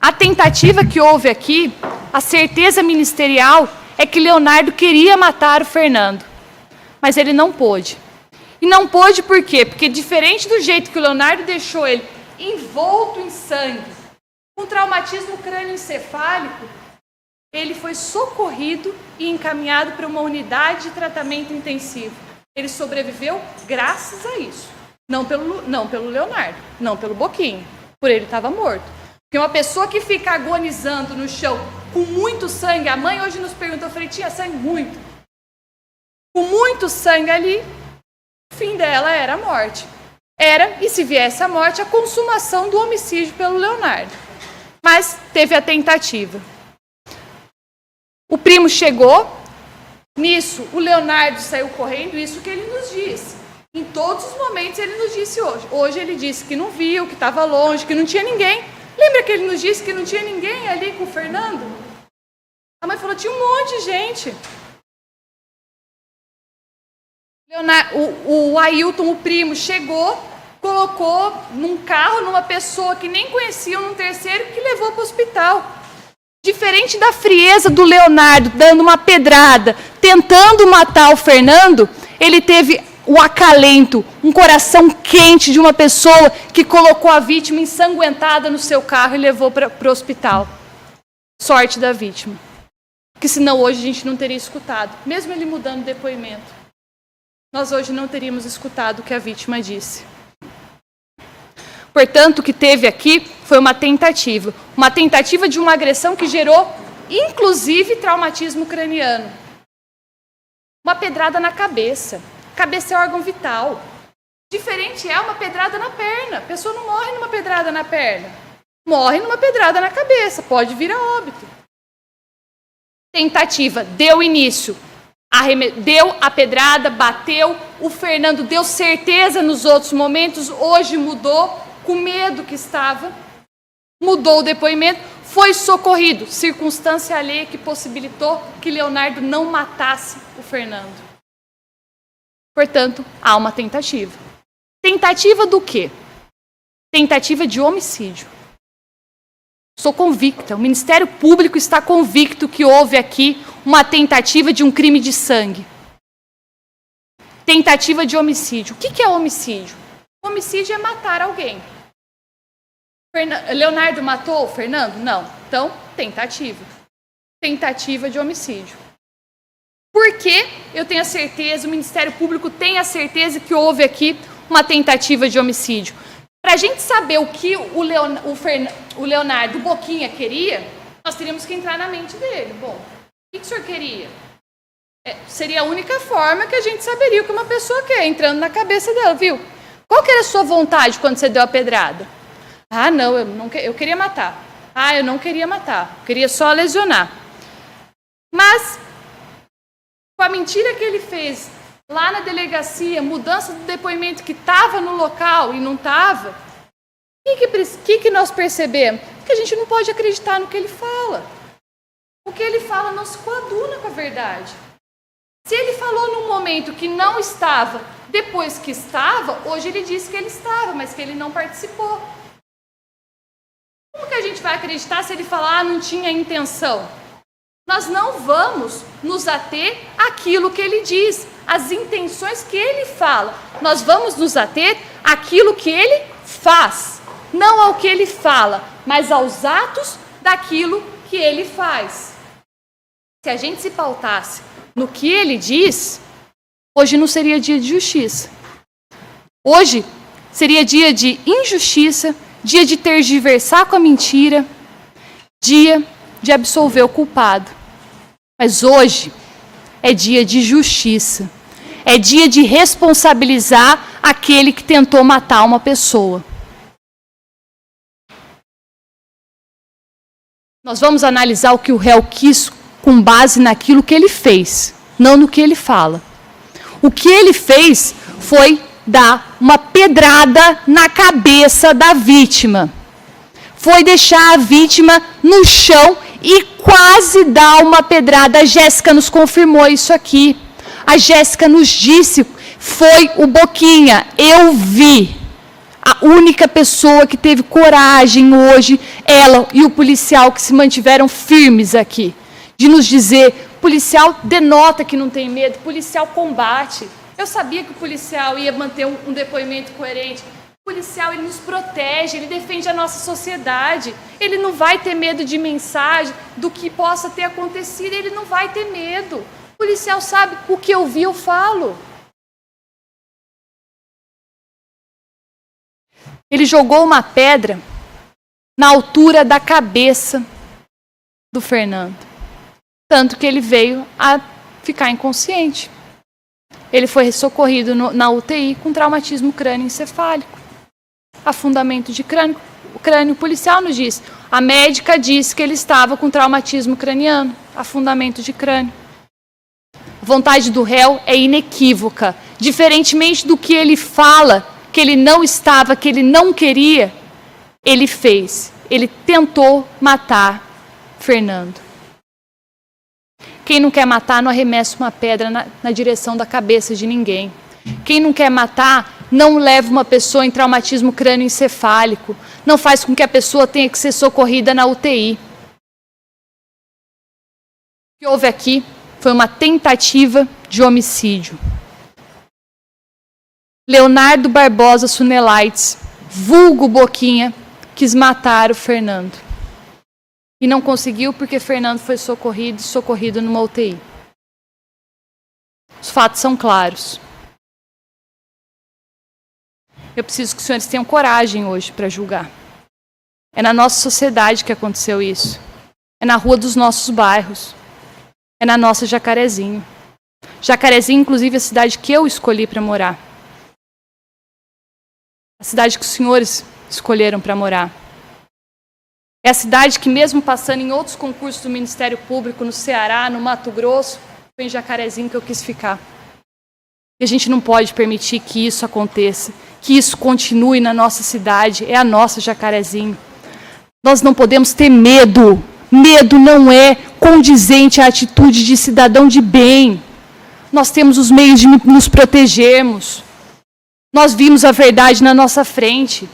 A tentativa que houve aqui, a certeza ministerial é que Leonardo queria matar o Fernando, mas ele não pôde. E não pôde por quê? Porque diferente do jeito que o Leonardo deixou ele envolto em sangue, com traumatismo crânioencefálico, ele foi socorrido e encaminhado para uma unidade de tratamento intensivo. Ele sobreviveu graças a isso. Não pelo Leonardo, não pelo Boquinha. Por ele estava morto. Porque uma pessoa que fica agonizando no chão com muito sangue, a mãe hoje nos perguntou, eu falei, tinha sangue? Muito. Com muito sangue ali, o fim dela era a morte. era, e se viesse a morte, a consumação do homicídio pelo Leonardo. Mas teve a tentativa. O primo chegou, nisso o Leonardo saiu correndo, isso que ele nos disse. Em todos os momentos ele nos disse hoje. Hoje ele disse que não viu, que estava longe, que não tinha ninguém. Lembra que ele nos disse que não tinha ninguém ali com o Fernando? A mãe falou, tinha um monte de gente. O Ailton, o primo, chegou, colocou num carro, numa pessoa que nem conheciam, num terceiro, que levou para o hospital. Diferente da frieza do Leonardo, dando uma pedrada, tentando matar o Fernando, ele teve o acalento, um coração quente de uma pessoa que colocou a vítima ensanguentada no seu carro e levou para o hospital. Sorte da vítima. Porque senão hoje a gente não teria escutado, mesmo ele mudando o depoimento. Nós hoje não teríamos escutado o que a vítima disse. Portanto, o que teve aqui foi uma tentativa de uma agressão que gerou, inclusive, traumatismo craniano. Uma pedrada na cabeça. Cabeça é órgão vital. Diferente é uma pedrada na perna. A pessoa não morre numa pedrada na perna. Morre numa pedrada na cabeça. Pode vir a óbito. Tentativa. Deu início. Deu a pedrada, bateu. O Fernando deu certeza nos outros momentos. Hoje mudou. Com medo que estava, mudou o depoimento, foi socorrido, circunstância alheia que possibilitou que Leonardo não matasse o Fernando. Portanto, há uma tentativa. Tentativa do quê? Tentativa de homicídio. Sou convicta, o Ministério Público está convicto que houve aqui uma tentativa de um crime de sangue. Tentativa de homicídio. O que é homicídio? Homicídio é matar alguém. Leonardo matou o Fernando? Não. Então, tentativa. Tentativa de homicídio. Por que eu tenho a certeza, o Ministério Público tem a certeza que houve aqui uma tentativa de homicídio? Para a gente saber o que o Leonardo Boquinha queria, nós teríamos que entrar na mente dele. Bom, o que o senhor queria? Seria a única forma que a gente saberia o que uma pessoa quer, entrando na cabeça dela, viu? Qual que era a sua vontade quando você deu a pedrada? Ah, não, eu queria matar. Ah, eu não queria matar, eu queria só lesionar. Mas, com a mentira que ele fez lá na delegacia, mudança do depoimento que estava no local e não estava, o que nós percebemos? Que a gente não pode acreditar no que ele fala. O que ele fala não se coaduna com a verdade. Se ele falou num momento que não estava, depois que estava, hoje ele disse que ele estava, mas que ele não participou. Como que a gente vai acreditar se ele falar, não tinha intenção? Nós não vamos nos ater àquilo que ele diz, às intenções que ele fala. Nós vamos nos ater àquilo que ele faz. Não ao que ele fala, mas aos atos daquilo que ele faz. Se a gente se pautasse no que ele diz, hoje não seria dia de justiça. Hoje seria dia de injustiça, dia de tergiversar com a mentira, dia de absolver o culpado. Mas hoje é dia de justiça. É dia de responsabilizar aquele que tentou matar uma pessoa. Nós vamos analisar o que o réu quis com base naquilo que ele fez, não no que ele fala. O que ele fez foi dar uma pedrada na cabeça da vítima. Foi deixar a vítima no chão e quase dar uma pedrada. A Jéssica nos confirmou isso aqui. A Jéssica nos disse, foi o Boquinha, eu vi. A única pessoa que teve coragem hoje, ela e o policial que se mantiveram firmes aqui, de nos dizer, policial denota que não tem medo, policial combate. Eu sabia que o policial ia manter um depoimento coerente. O policial, ele nos protege, ele defende a nossa sociedade. Ele não vai ter medo de mensagem, do que possa ter acontecido, ele não vai ter medo. O policial sabe, o que eu vi, eu falo. Ele jogou uma pedra na altura da cabeça do Fernando. Tanto que ele veio a ficar inconsciente. ele foi socorrido na UTI com traumatismo crânioencefálico. Afundamento de crânio. O crânio policial nos diz. A médica disse que ele estava com traumatismo craniano. Afundamento de crânio. A vontade do réu é inequívoca. Diferentemente do que ele fala, que ele não estava, que ele não queria, ele fez. Ele tentou matar Fernando. Quem não quer matar não arremessa uma pedra na direção da cabeça de ninguém. Quem não quer matar não leva uma pessoa em traumatismo crânioencefálico, não faz com que a pessoa tenha que ser socorrida na UTI. O que houve aqui foi uma tentativa de homicídio. Leonardo Barbosa Sunelaites, vulgo Boquinha, quis matar o Fernando. E não conseguiu porque Fernando foi socorrido numa UTI. Os fatos são claros. Eu preciso que os senhores tenham coragem hoje para julgar. É na nossa sociedade que aconteceu isso. É na rua dos nossos bairros. É na nossa Jacarezinho. Jacarezinho, inclusive, é a cidade que eu escolhi para morar. A cidade que os senhores escolheram para morar. É a cidade que, mesmo passando em outros concursos do Ministério Público, no Ceará, no Mato Grosso, foi em Jacarezinho que eu quis ficar. E a gente não pode permitir que isso aconteça, que isso continue na nossa cidade, é a nossa Jacarezinho. Nós não podemos ter medo. Medo não é condizente à atitude de cidadão de bem. Nós temos os meios de nos protegermos. Nós vimos a verdade na nossa frente.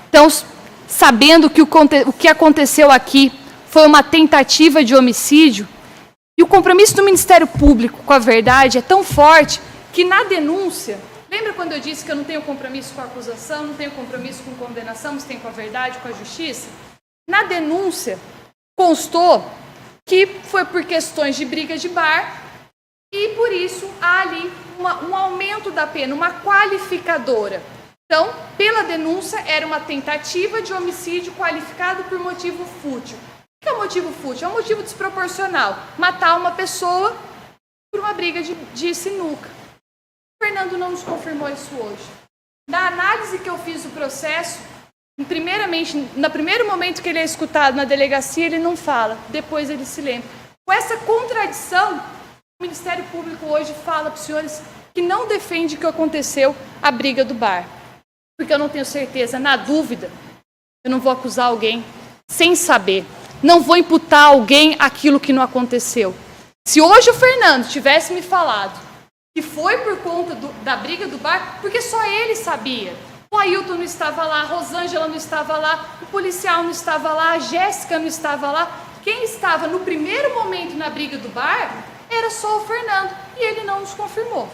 Então, sabendo que o que aconteceu aqui foi uma tentativa de homicídio, e o compromisso do Ministério Público com a verdade é tão forte que na denúncia, lembra quando eu disse que eu não tenho compromisso com a acusação, não tenho compromisso com condenação, mas tenho com a verdade, com a justiça? Na denúncia constou que foi por questões de briga de bar e por isso há ali um aumento da pena, uma qualificadora. Então, pela denúncia, era uma tentativa de homicídio qualificado por motivo fútil. O que é motivo fútil? É um motivo desproporcional. Matar uma pessoa por uma briga de sinuca. O Fernando não nos confirmou isso hoje. Na análise que eu fiz do processo, primeiramente, no primeiro momento que ele é escutado na delegacia, ele não fala. Depois ele se lembra. Com essa contradição, o Ministério Público hoje fala para os senhores que não defende que aconteceu a briga do bar. Porque eu não tenho certeza, na dúvida, eu não vou acusar alguém sem saber. Não vou imputar a alguém aquilo que não aconteceu. Se hoje o Fernando tivesse me falado que foi por conta da briga do bar, porque só ele sabia. O Ailton não estava lá, a Rosângela não estava lá, o policial não estava lá, a Jéssica não estava lá. Quem estava no primeiro momento na briga do bar era só o Fernando, e ele não nos confirmou.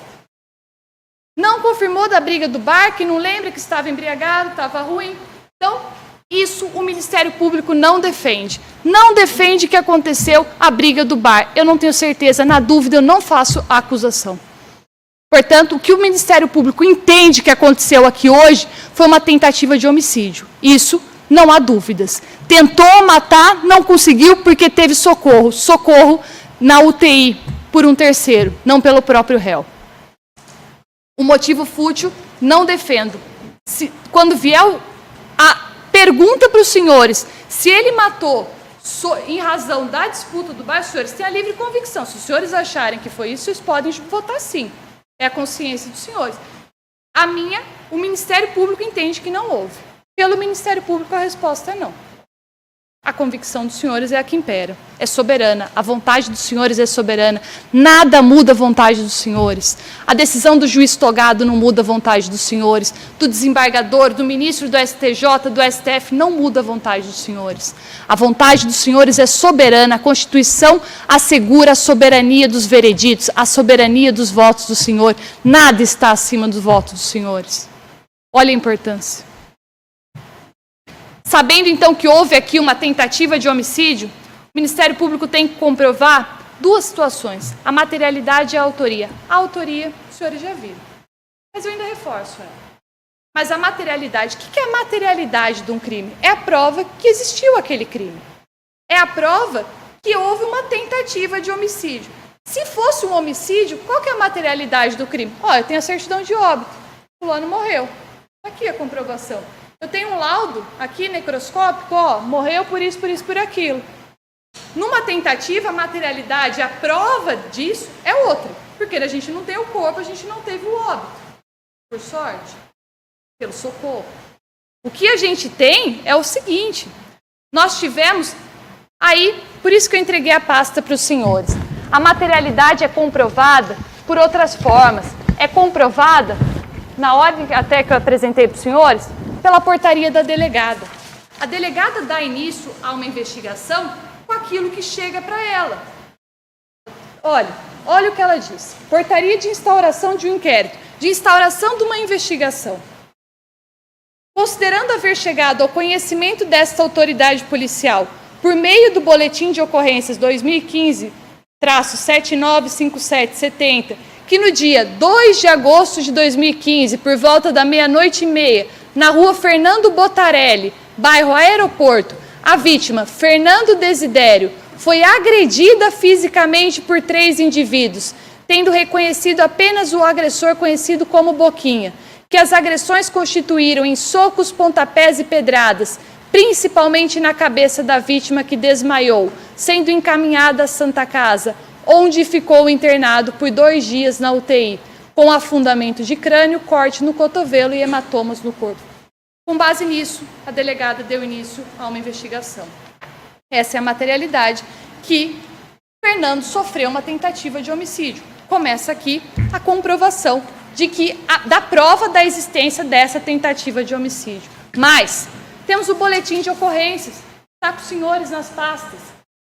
Não confirmou da briga do bar, que não lembra que estava embriagado, estava ruim. Então, isso o Ministério Público não defende. Não defende que aconteceu a briga do bar. Eu não tenho certeza, na dúvida eu não faço a acusação. Portanto, o que o Ministério Público entende que aconteceu aqui hoje foi uma tentativa de homicídio. Isso não há dúvidas. Tentou matar, não conseguiu porque teve socorro. Socorro na UTI por um terceiro, não pelo próprio réu. O motivo fútil, não defendo. Quando vier a pergunta para os senhores se ele matou em razão da disputa do bar, os senhores têm a livre convicção. Se os senhores acharem que foi isso, vocês podem votar sim. É a consciência dos senhores. O Ministério Público entende que não houve. Pelo Ministério Público, a resposta é não. A convicção dos senhores é a que impera. É soberana. A vontade dos senhores é soberana. Nada muda a vontade dos senhores. A decisão do juiz togado não muda a vontade dos senhores. Do desembargador, do ministro do STJ, do STF, não muda a vontade dos senhores. A vontade dos senhores é soberana. A Constituição assegura a soberania dos vereditos, a soberania dos votos do Senhor. Nada está acima dos votos dos senhores. Olha a importância. Sabendo, então, que houve aqui uma tentativa de homicídio, o Ministério Público tem que comprovar duas situações. A materialidade e a autoria. A autoria, os senhores já viram. Mas eu ainda reforço ela. Mas a materialidade, o que é a materialidade de um crime? É a prova que existiu aquele crime. É a prova que houve uma tentativa de homicídio. Se fosse um homicídio, qual que é a materialidade do crime? Eu tenho a certidão de óbito. Fulano morreu. Aqui a comprovação. Eu tenho um laudo aqui necroscópico, morreu por isso, por isso, por aquilo. Numa tentativa, a materialidade, a prova disso é outra. Porque a gente não tem o corpo, a gente não teve o óbito. Por sorte, pelo socorro. O que a gente tem é o seguinte. Nós tivemos aí, por isso que eu entreguei a pasta para os senhores. A materialidade é comprovada por outras formas. É comprovada, na ordem até que eu apresentei para os senhores, pela portaria da delegada. A delegada dá início a uma investigação com aquilo que chega para ela. Olha o que ela diz. Portaria de instauração de um inquérito, de instauração de uma investigação. Considerando haver chegado ao conhecimento desta autoridade policial por meio do Boletim de Ocorrências 2015-795770, que no dia 2 de agosto de 2015, por volta da 00:30, na rua Fernando Botarelli, bairro Aeroporto, a vítima, Fernando Desidério, foi agredida fisicamente por 3 indivíduos, tendo reconhecido apenas o agressor conhecido como Boquinha, que as agressões constituíram em socos, pontapés e pedradas, principalmente na cabeça da vítima que desmaiou, sendo encaminhada à Santa Casa, onde ficou internado por 2 dias na UTI, com afundamento de crânio, corte no cotovelo e hematomas no corpo. Com base nisso, a delegada deu início a uma investigação. Essa é a materialidade que Fernando sofreu uma tentativa de homicídio. Começa aqui a comprovação da prova da existência dessa tentativa de homicídio. Mas temos o boletim de ocorrências, está com os senhores nas pastas.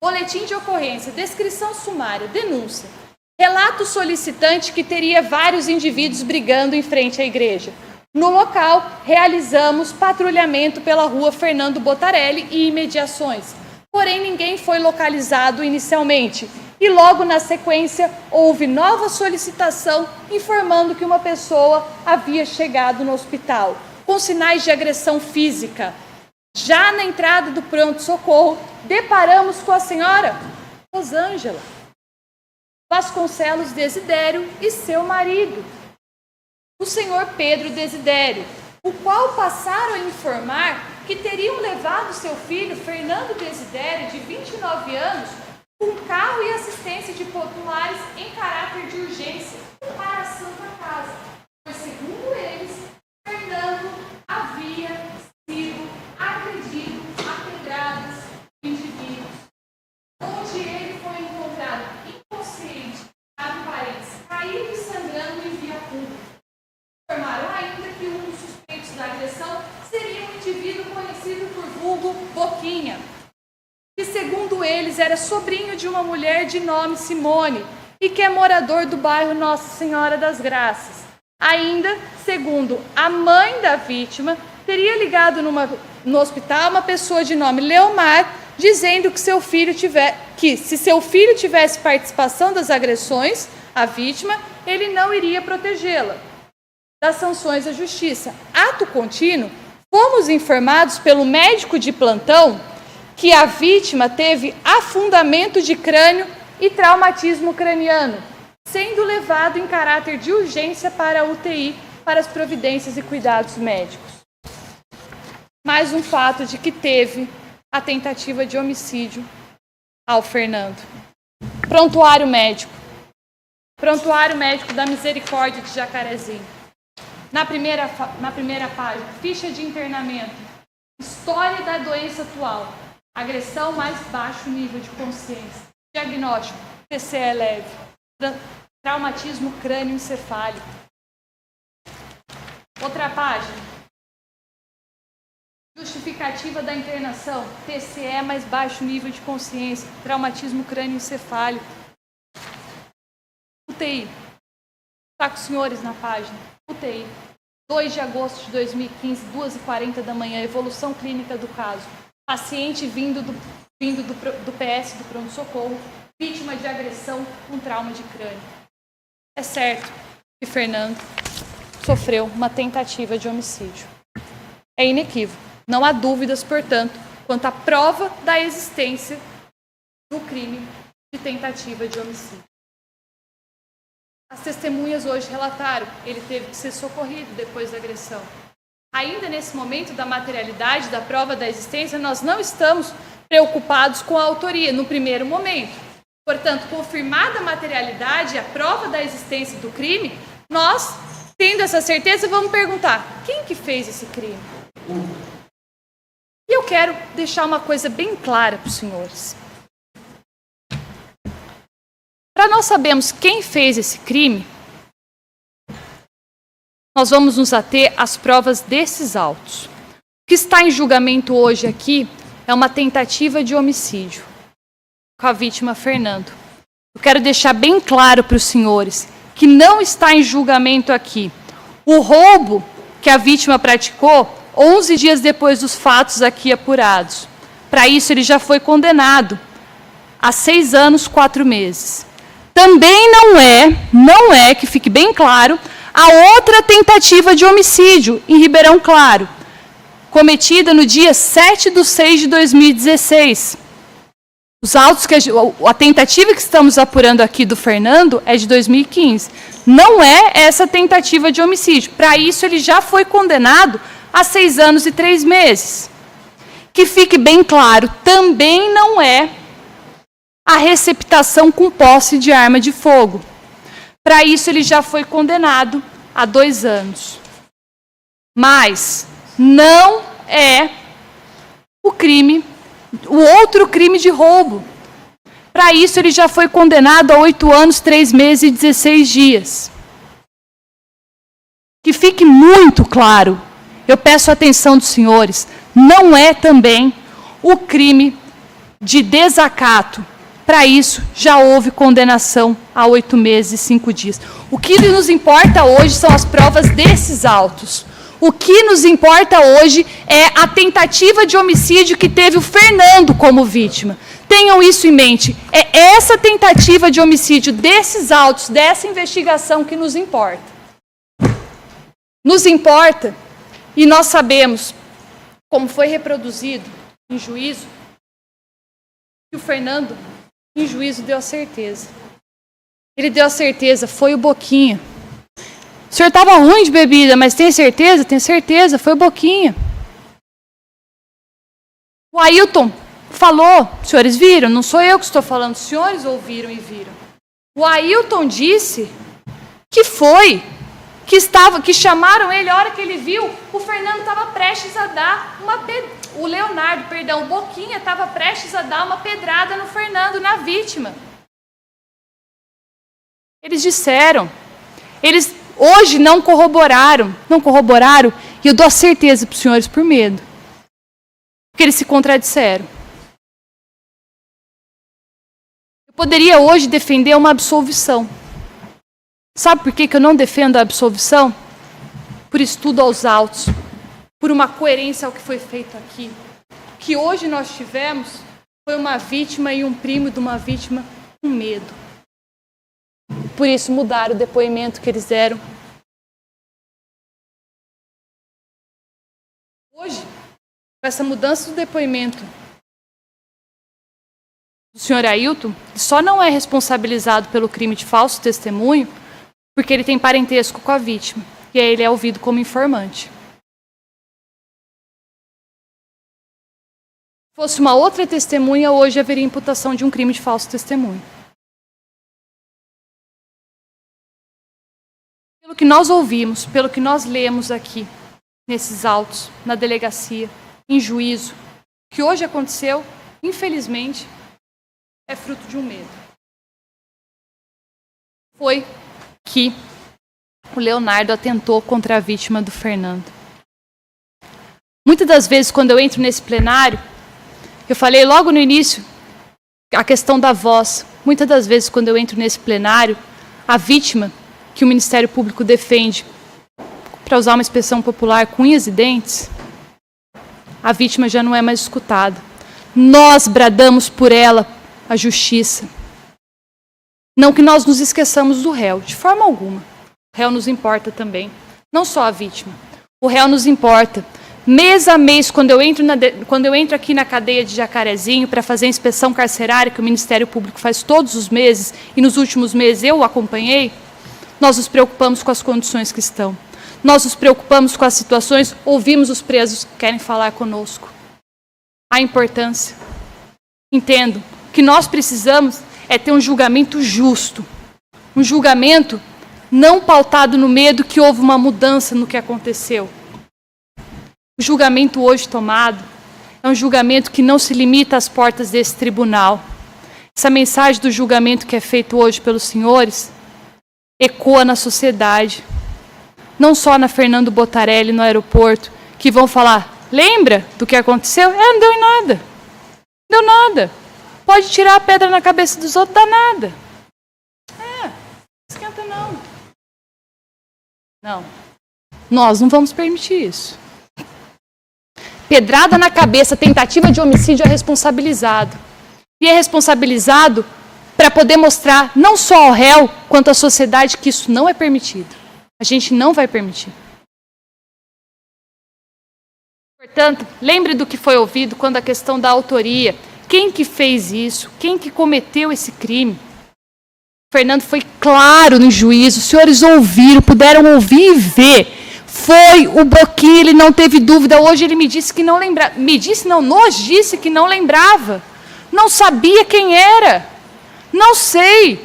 Boletim de ocorrência, descrição sumária, denúncia. Relato solicitante que teria vários indivíduos brigando em frente à igreja. No local, realizamos patrulhamento pela rua Fernando Botarelli e imediações. Porém, ninguém foi localizado inicialmente. E logo na sequência, houve nova solicitação informando que uma pessoa havia chegado no hospital, com sinais de agressão física. Já na entrada do pronto-socorro, deparamos com a senhora Rosângela Vasconcelos Desidério e seu marido, o senhor Pedro Desidério, o qual passaram a informar que teriam levado seu filho, Fernando Desidério, de 29 anos, com carro e assistência de populares em caráter de urgência para a Santa Casa. Pois, segundo eles, Fernando havia sido agredido a pedradas de indivíduos, onde ele foi encontrado inconsciente, abre parênteses, caído e sangrando em via pública. Informaram ainda que um dos suspeitos da agressão seria um indivíduo conhecido por vulgo Boquinha, que segundo eles era sobrinho de uma mulher de nome Simone e que é morador do bairro Nossa Senhora das Graças. Ainda, segundo a mãe da vítima, teria ligado no hospital uma pessoa de nome Leomar, dizendo que se seu filho tivesse participação das agressões à vítima, ele não iria protegê-la das sanções da justiça. Ato contínuo, fomos informados pelo médico de plantão que a vítima teve afundamento de crânio e traumatismo craniano, sendo levado em caráter de urgência para a UTI para as providências e cuidados médicos. Mais um fato de que teve a tentativa de homicídio ao Fernando. Prontuário médico da Misericórdia de Jacarezinho. Na primeira página, ficha de internamento, história da doença atual, agressão mais baixo nível de consciência, diagnóstico, TCE leve, traumatismo crânioencefálico. Outra página, justificativa da internação, TCE mais baixo nível de consciência, traumatismo crânioencefálico. UTI, está com os senhores na página, UTI, 2 de agosto de 2015, 2h40 da manhã, evolução clínica do caso. Paciente vindo do PS do pronto-socorro, vítima de agressão com trauma de crânio. É certo que Fernando sofreu uma tentativa de homicídio. É inequívoco. Não há dúvidas, portanto, quanto à prova da existência do crime de tentativa de homicídio. As testemunhas hoje relataram, ele teve que ser socorrido depois da agressão. Ainda nesse momento da materialidade, da prova da existência, nós não estamos preocupados com a autoria, no primeiro momento. Portanto, confirmada a materialidade, a prova da existência do crime, nós, tendo essa certeza, vamos perguntar, quem que fez esse crime? E eu quero deixar uma coisa bem clara para os senhores. Para nós sabermos quem fez esse crime, nós vamos nos ater às provas desses autos. O que está em julgamento hoje aqui é uma tentativa de homicídio com a vítima Fernando. Eu quero deixar bem claro para os senhores que não está em julgamento aqui o roubo que a vítima praticou 11 dias depois dos fatos aqui apurados. Para isso, ele já foi condenado a 6 anos, 4 meses. Também não é, que fique bem claro, a outra tentativa de homicídio em Ribeirão Claro, cometida no dia 7/6/2016. Os autos a tentativa que estamos apurando aqui do Fernando é de 2015. Não é essa tentativa de homicídio. Para isso, ele já foi condenado a 6 anos e 3 meses. Que fique bem claro, também não é a receptação com posse de arma de fogo. Para isso, ele já foi condenado a 2 anos. Mas não é o outro crime de roubo. Para isso, ele já foi condenado a 8 anos, 3 meses e 16 dias. Que fique muito claro, eu peço a atenção dos senhores, não é também o crime de desacato. Para isso, já houve condenação a 8 meses e 5 dias. O que nos importa hoje são as provas desses autos. O que nos importa hoje é a tentativa de homicídio que teve o Fernando como vítima. Tenham isso em mente. É essa tentativa de homicídio desses autos, dessa investigação que nos importa. Nos importa, e nós sabemos, como foi reproduzido em juízo, que o Fernando, em juízo, deu a certeza. Ele deu a certeza, foi o Boquinha. O senhor estava ruim de bebida, mas tem certeza? Tenho certeza, foi o Boquinha. O Ailton falou, os senhores viram? Não sou eu que estou falando, os senhores ouviram e viram. O Ailton disse que foi, que chamaram ele, a hora que ele viu, o Fernando estava prestes a dar o Boquinha estava prestes a dar uma pedrada no Fernando, na vítima. Eles disseram, eles hoje não corroboraram, e eu dou a certeza para os senhores por medo, porque eles se contradisseram. Eu poderia hoje defender uma absolvição. Sabe por que eu não defendo a absolvição? Por estudo aos autos, por uma coerência ao que foi feito aqui. O que hoje nós tivemos foi uma vítima e um primo de uma vítima com medo. Por isso mudaram o depoimento que eles deram. Hoje, com essa mudança do depoimento do senhor Ailton, ele só não é responsabilizado pelo crime de falso testemunho porque ele tem parentesco com a vítima, e aí ele é ouvido como informante. Se fosse uma outra testemunha, hoje haveria imputação de um crime de falso testemunho. Pelo que nós ouvimos, pelo que nós lemos aqui, nesses autos, na delegacia, em juízo, o que hoje aconteceu, infelizmente, é fruto de um medo. Foi que o Leonardo atentou contra a vítima do Fernando. Muitas das vezes, quando eu entro nesse plenário, eu falei logo no início a questão da voz. Muitas das vezes, quando eu entro nesse plenário, a vítima que o Ministério Público defende, para usar uma expressão popular, com unhas e dentes, a vítima já não é mais escutada. Nós bradamos por ela a justiça. Não que nós nos esqueçamos do réu, de forma alguma. O réu nos importa também, não só a vítima. O réu nos importa. Mês a mês, quando eu entro aqui na cadeia de Jacarezinho para fazer a inspeção carcerária, que o Ministério Público faz todos os meses, e nos últimos meses eu o acompanhei, Nós nos preocupamos com as condições que estão. Nós nos preocupamos com as situações, ouvimos os presos que querem falar conosco. A importância. Entendo que nós precisamos é ter um julgamento justo. Um julgamento não pautado no medo que houve uma mudança no que aconteceu. O julgamento hoje tomado é um julgamento que não se limita às portas desse tribunal. Essa mensagem do julgamento que é feito hoje pelos senhores ecoa na sociedade. Não só na Fernando Botarelli, no aeroporto, que vão falar, lembra do que aconteceu? Não deu em nada. Não deu nada. Pode tirar a pedra na cabeça dos outros, dá nada. Não esquenta não. Não. Nós não vamos permitir isso. Pedrada na cabeça, tentativa de homicídio é responsabilizado. E é responsabilizado para poder mostrar não só ao réu, quanto à sociedade que isso não é permitido. A gente não vai permitir. Portanto, lembre do que foi ouvido quando a questão da autoria. Quem que fez isso? Quem que cometeu esse crime? Fernando foi claro no juízo. Os senhores ouviram, puderam ouvir e ver. Foi o Boquinha, ele não teve dúvida. Hoje ele me disse que não lembrava. Me disse, não, nos disse que não lembrava. Não sabia quem era. Não sei.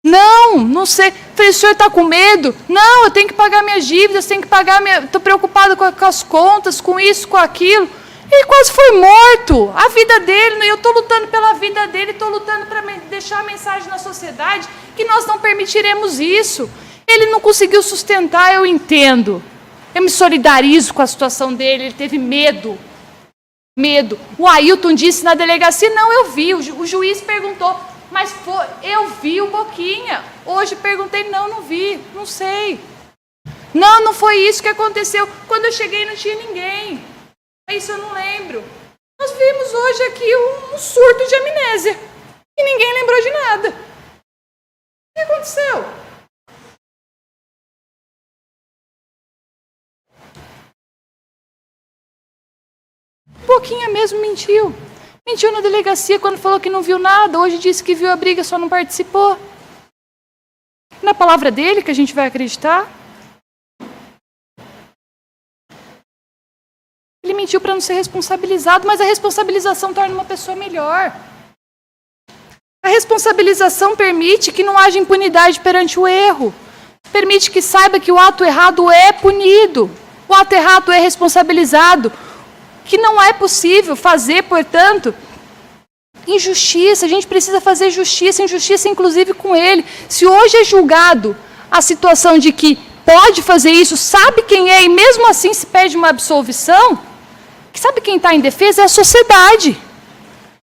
Não sei. Falei, o senhor está com medo? Não, eu tenho que pagar minhas dívidas, tenho que pagar estou preocupado com as contas, com isso, com aquilo. Ele quase foi morto. A vida dele, eu estou lutando pela vida dele, estou lutando para deixar a mensagem na sociedade que nós não permitiremos isso. Ele não conseguiu sustentar, eu entendo. Eu me solidarizo com a situação dele, ele teve medo. Medo. O Ailton disse na delegacia, não, eu vi. O juiz perguntou, mas eu vi o Boquinha. Hoje perguntei, não vi, não sei. Não foi isso que aconteceu. Quando eu cheguei não tinha ninguém. Isso eu não lembro. Nós vimos hoje aqui um surto de amnésia. E ninguém lembrou de nada. O que aconteceu? Boquinha mesmo mentiu. Mentiu na delegacia quando falou que não viu nada. Hoje disse que viu a briga, só não participou. Na palavra dele que a gente vai acreditar? Ele mentiu para não ser responsabilizado, mas a responsabilização torna uma pessoa melhor. A responsabilização permite que não haja impunidade perante o erro. Permite que saiba que o ato errado é punido. O ato errado é responsabilizado. Que não é possível fazer, portanto, injustiça. A gente precisa fazer justiça, injustiça inclusive com ele. Se hoje é julgado a situação de que pode fazer isso, sabe quem é, e mesmo assim se pede uma absolvição, sabe quem está em defesa? É a sociedade.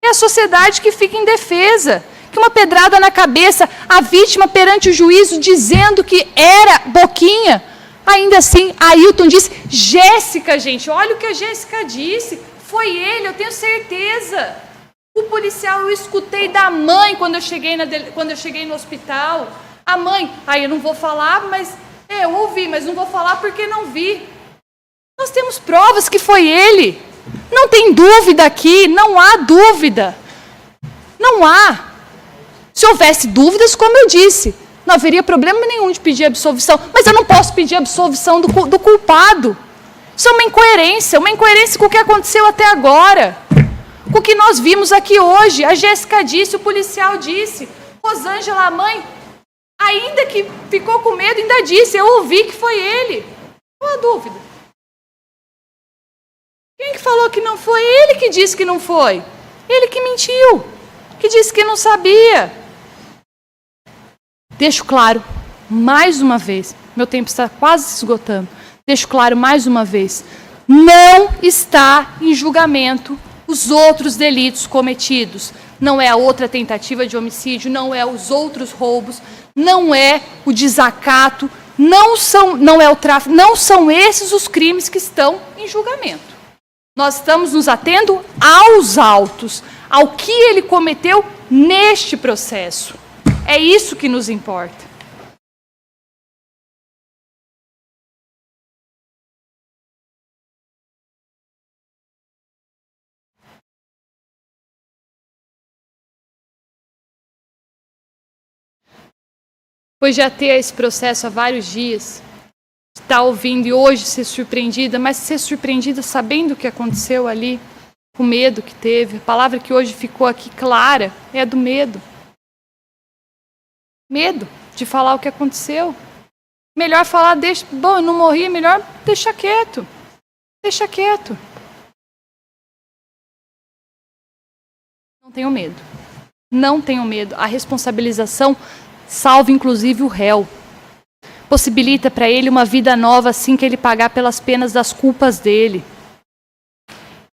É a sociedade que fica em defesa. Que uma pedrada na cabeça, a vítima perante o juízo dizendo que era Boquinha. Ainda assim, Ailton disse, Jéssica, gente, olha o que a Jéssica disse. Foi ele, eu tenho certeza. O policial, eu escutei da mãe quando eu cheguei no hospital. A mãe, eu não vou falar, mas eu ouvi, mas não vou falar porque não vi. Nós temos provas que foi ele. Não tem dúvida aqui, não há dúvida. Não há. Se houvesse dúvidas, como eu disse, não haveria problema nenhum de pedir absolvição. Mas eu não posso pedir absolvição do culpado. Isso é uma incoerência com o que aconteceu até agora. Com o que nós vimos aqui hoje. A Jéssica disse, o policial disse, Rosângela, a mãe, ainda que ficou com medo, ainda disse, eu ouvi que foi ele. Qual a dúvida? Quem que falou que não foi? Ele que disse que não foi. Ele que mentiu. Que disse que não sabia. Deixo claro, mais uma vez, meu tempo está quase se esgotando. Deixo claro mais uma vez, não está em julgamento os outros delitos cometidos. Não é a outra tentativa de homicídio, não é os outros roubos, não é o desacato, não é o tráfico, não são esses os crimes que estão em julgamento. Nós estamos nos atendo aos autos, ao que ele cometeu neste processo. É isso que nos importa. Depois de já ter esse processo há vários dias, estar ouvindo e hoje ser surpreendida, mas ser surpreendida sabendo o que aconteceu ali, o medo que teve. A palavra que hoje ficou aqui clara é a do medo. Medo de falar o que aconteceu. Melhor falar, bom, eu não morri, melhor deixar quieto. Deixa quieto. Não tenham medo. Não tenham medo. A responsabilização salva inclusive o réu. Possibilita para ele uma vida nova assim que ele pagar pelas penas das culpas dele.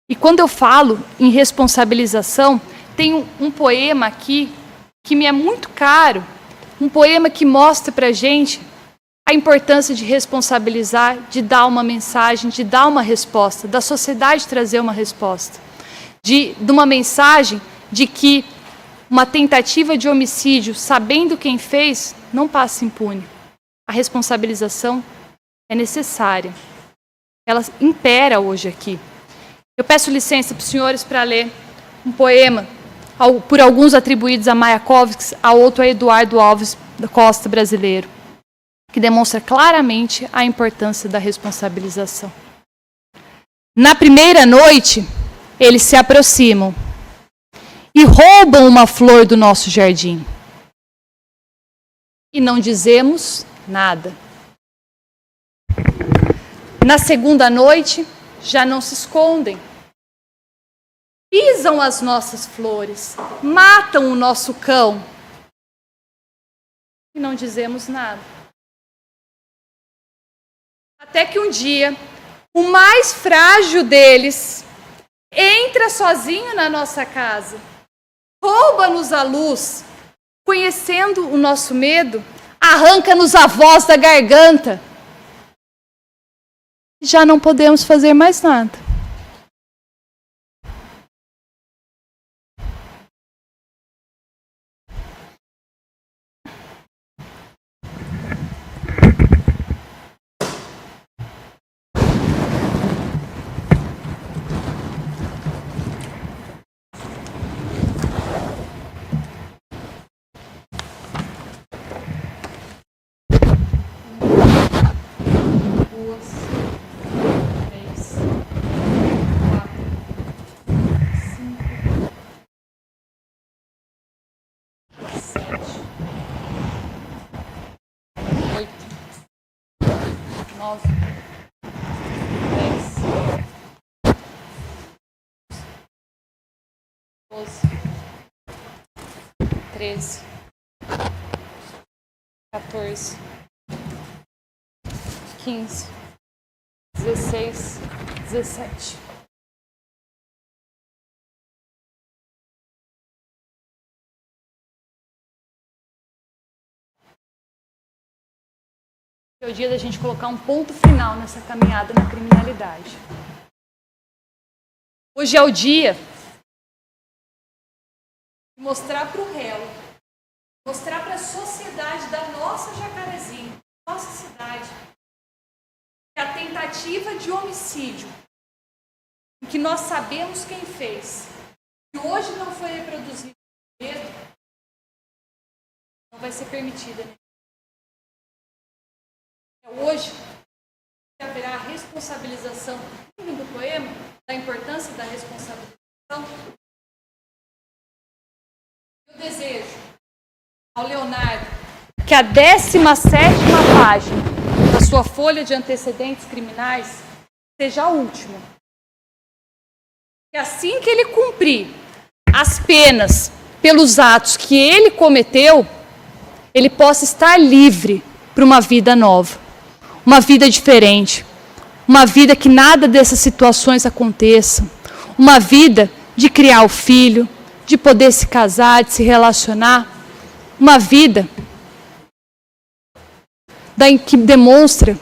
E quando eu falo em responsabilização, tem um poema aqui que me é muito caro. Um poema que mostra para a gente a importância de responsabilizar, de dar uma mensagem, de dar uma resposta, da sociedade trazer uma resposta. De uma mensagem de que uma tentativa de homicídio, sabendo quem fez, não passa impune. A responsabilização é necessária. Ela impera hoje aqui. Eu peço licença para os senhores para ler um poema, por alguns atribuídos a Mayakovsky, a outro a Eduardo Alves da Costa, brasileiro, que demonstra claramente a importância da responsabilização. Na primeira noite, eles se aproximam e roubam uma flor do nosso jardim. E não dizemos nada. Na segunda noite, já não se escondem. Pisam as nossas flores, matam o nosso cão. E não dizemos nada. Até que um dia, o mais frágil deles entra sozinho na nossa casa, rouba-nos a luz, conhecendo o nosso medo, arranca-nos a voz da garganta. Já não podemos fazer mais nada. Treze, 14, 15, 16, 17. É o dia da gente colocar um ponto final nessa caminhada na criminalidade. Hoje é o dia de mostrar para o réu, mostrar para a sociedade da nossa Jacarezinho, nossa cidade, que a tentativa de homicídio, que nós sabemos quem fez, que hoje não foi reproduzido no medo, não vai ser permitida. Hoje, haverá a responsabilização do poema, da importância da responsabilização. Eu desejo ao Leonardo que a 17ª página da sua folha de antecedentes criminais seja a última. Que assim que ele cumprir as penas pelos atos que ele cometeu, ele possa estar livre para uma vida nova. Uma vida diferente, uma vida que nada dessas situações aconteçam, uma vida de criar o filho, de poder se casar, de se relacionar, uma vida que demonstra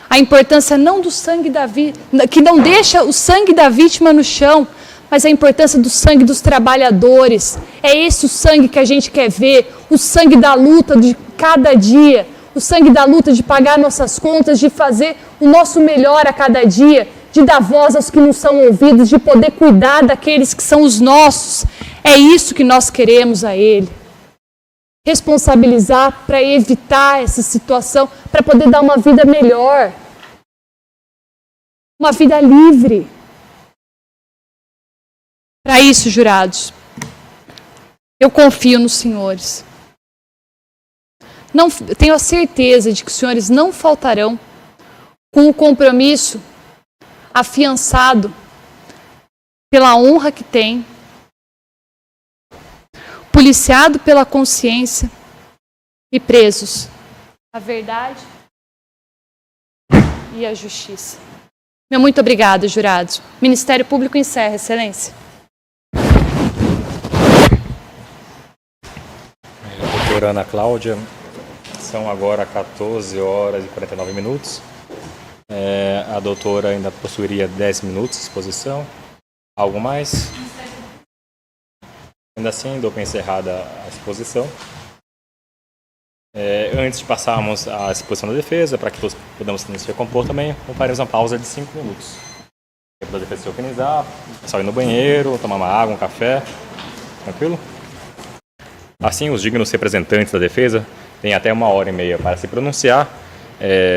a importância não do sangue da vítima, que não deixa o sangue da vítima no chão, mas a importância do sangue dos trabalhadores. É esse o sangue que a gente quer ver, o sangue da luta de cada dia, o sangue da luta de pagar nossas contas, de fazer o nosso melhor a cada dia, de dar voz aos que não são ouvidos, de poder cuidar daqueles que são os nossos. É isso que nós queremos a Ele. responsabilizar para evitar essa situação, para poder dar uma vida melhor, uma vida livre. Para isso, jurados, eu confio nos senhores. Não, tenho a certeza de que os senhores não faltarão com o compromisso afiançado pela honra que tem, policiado pela consciência e presos a verdade e a justiça. Meu muito obrigado, jurados. Ministério Público encerra, Excelência. Doutora Ana Cláudia, são agora 14 horas e 49 minutos. A doutora ainda possuiria 10 minutos de exposição. Algo mais? Ainda assim, dou para encerrada a exposição. Antes de passarmos à exposição da defesa, para que todos podamos se recompor também, faremos uma pausa de 5 minutos. Para a defesa se organizar, só ir no banheiro, tomar uma água, um café. Tranquilo? Assim, os dignos representantes da defesa têm até 1h30 para se pronunciar.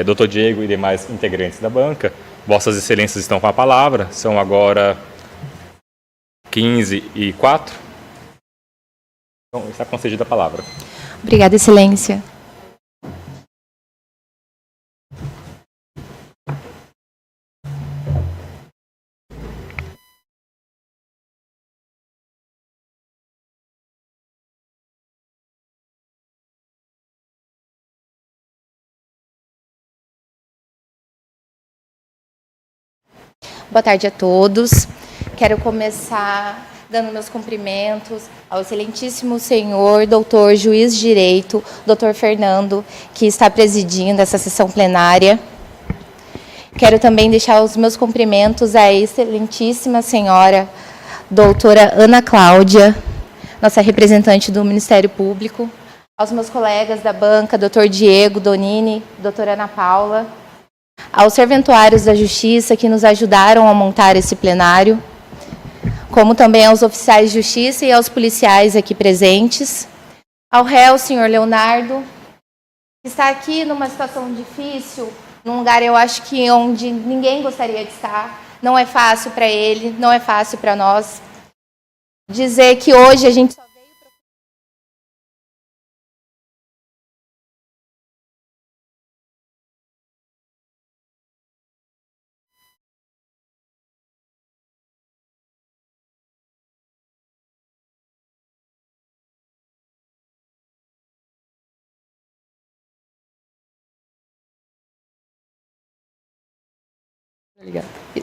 Dr. Diego e demais integrantes da banca, Vossas Excelências estão com a palavra. São agora 15h04. Então, está concedida a palavra. Obrigada, Excelência. Boa tarde a todos. Quero começar dando meus cumprimentos ao excelentíssimo senhor doutor juiz de direito, doutor Fernando, que está presidindo essa sessão plenária. Quero também deixar os meus cumprimentos à excelentíssima senhora doutora Ana Cláudia, nossa representante do Ministério Público, aos meus colegas da banca, doutor Diego, Donini, doutora Ana Paula, aos serventuários da Justiça que nos ajudaram a montar esse plenário, como também aos oficiais de justiça e aos policiais aqui presentes, ao réu, senhor Leonardo, que está aqui numa situação difícil, num lugar, eu acho que onde ninguém gostaria de estar, não é fácil para ele, não é fácil para nós. Dizer que hoje a gente só veio para...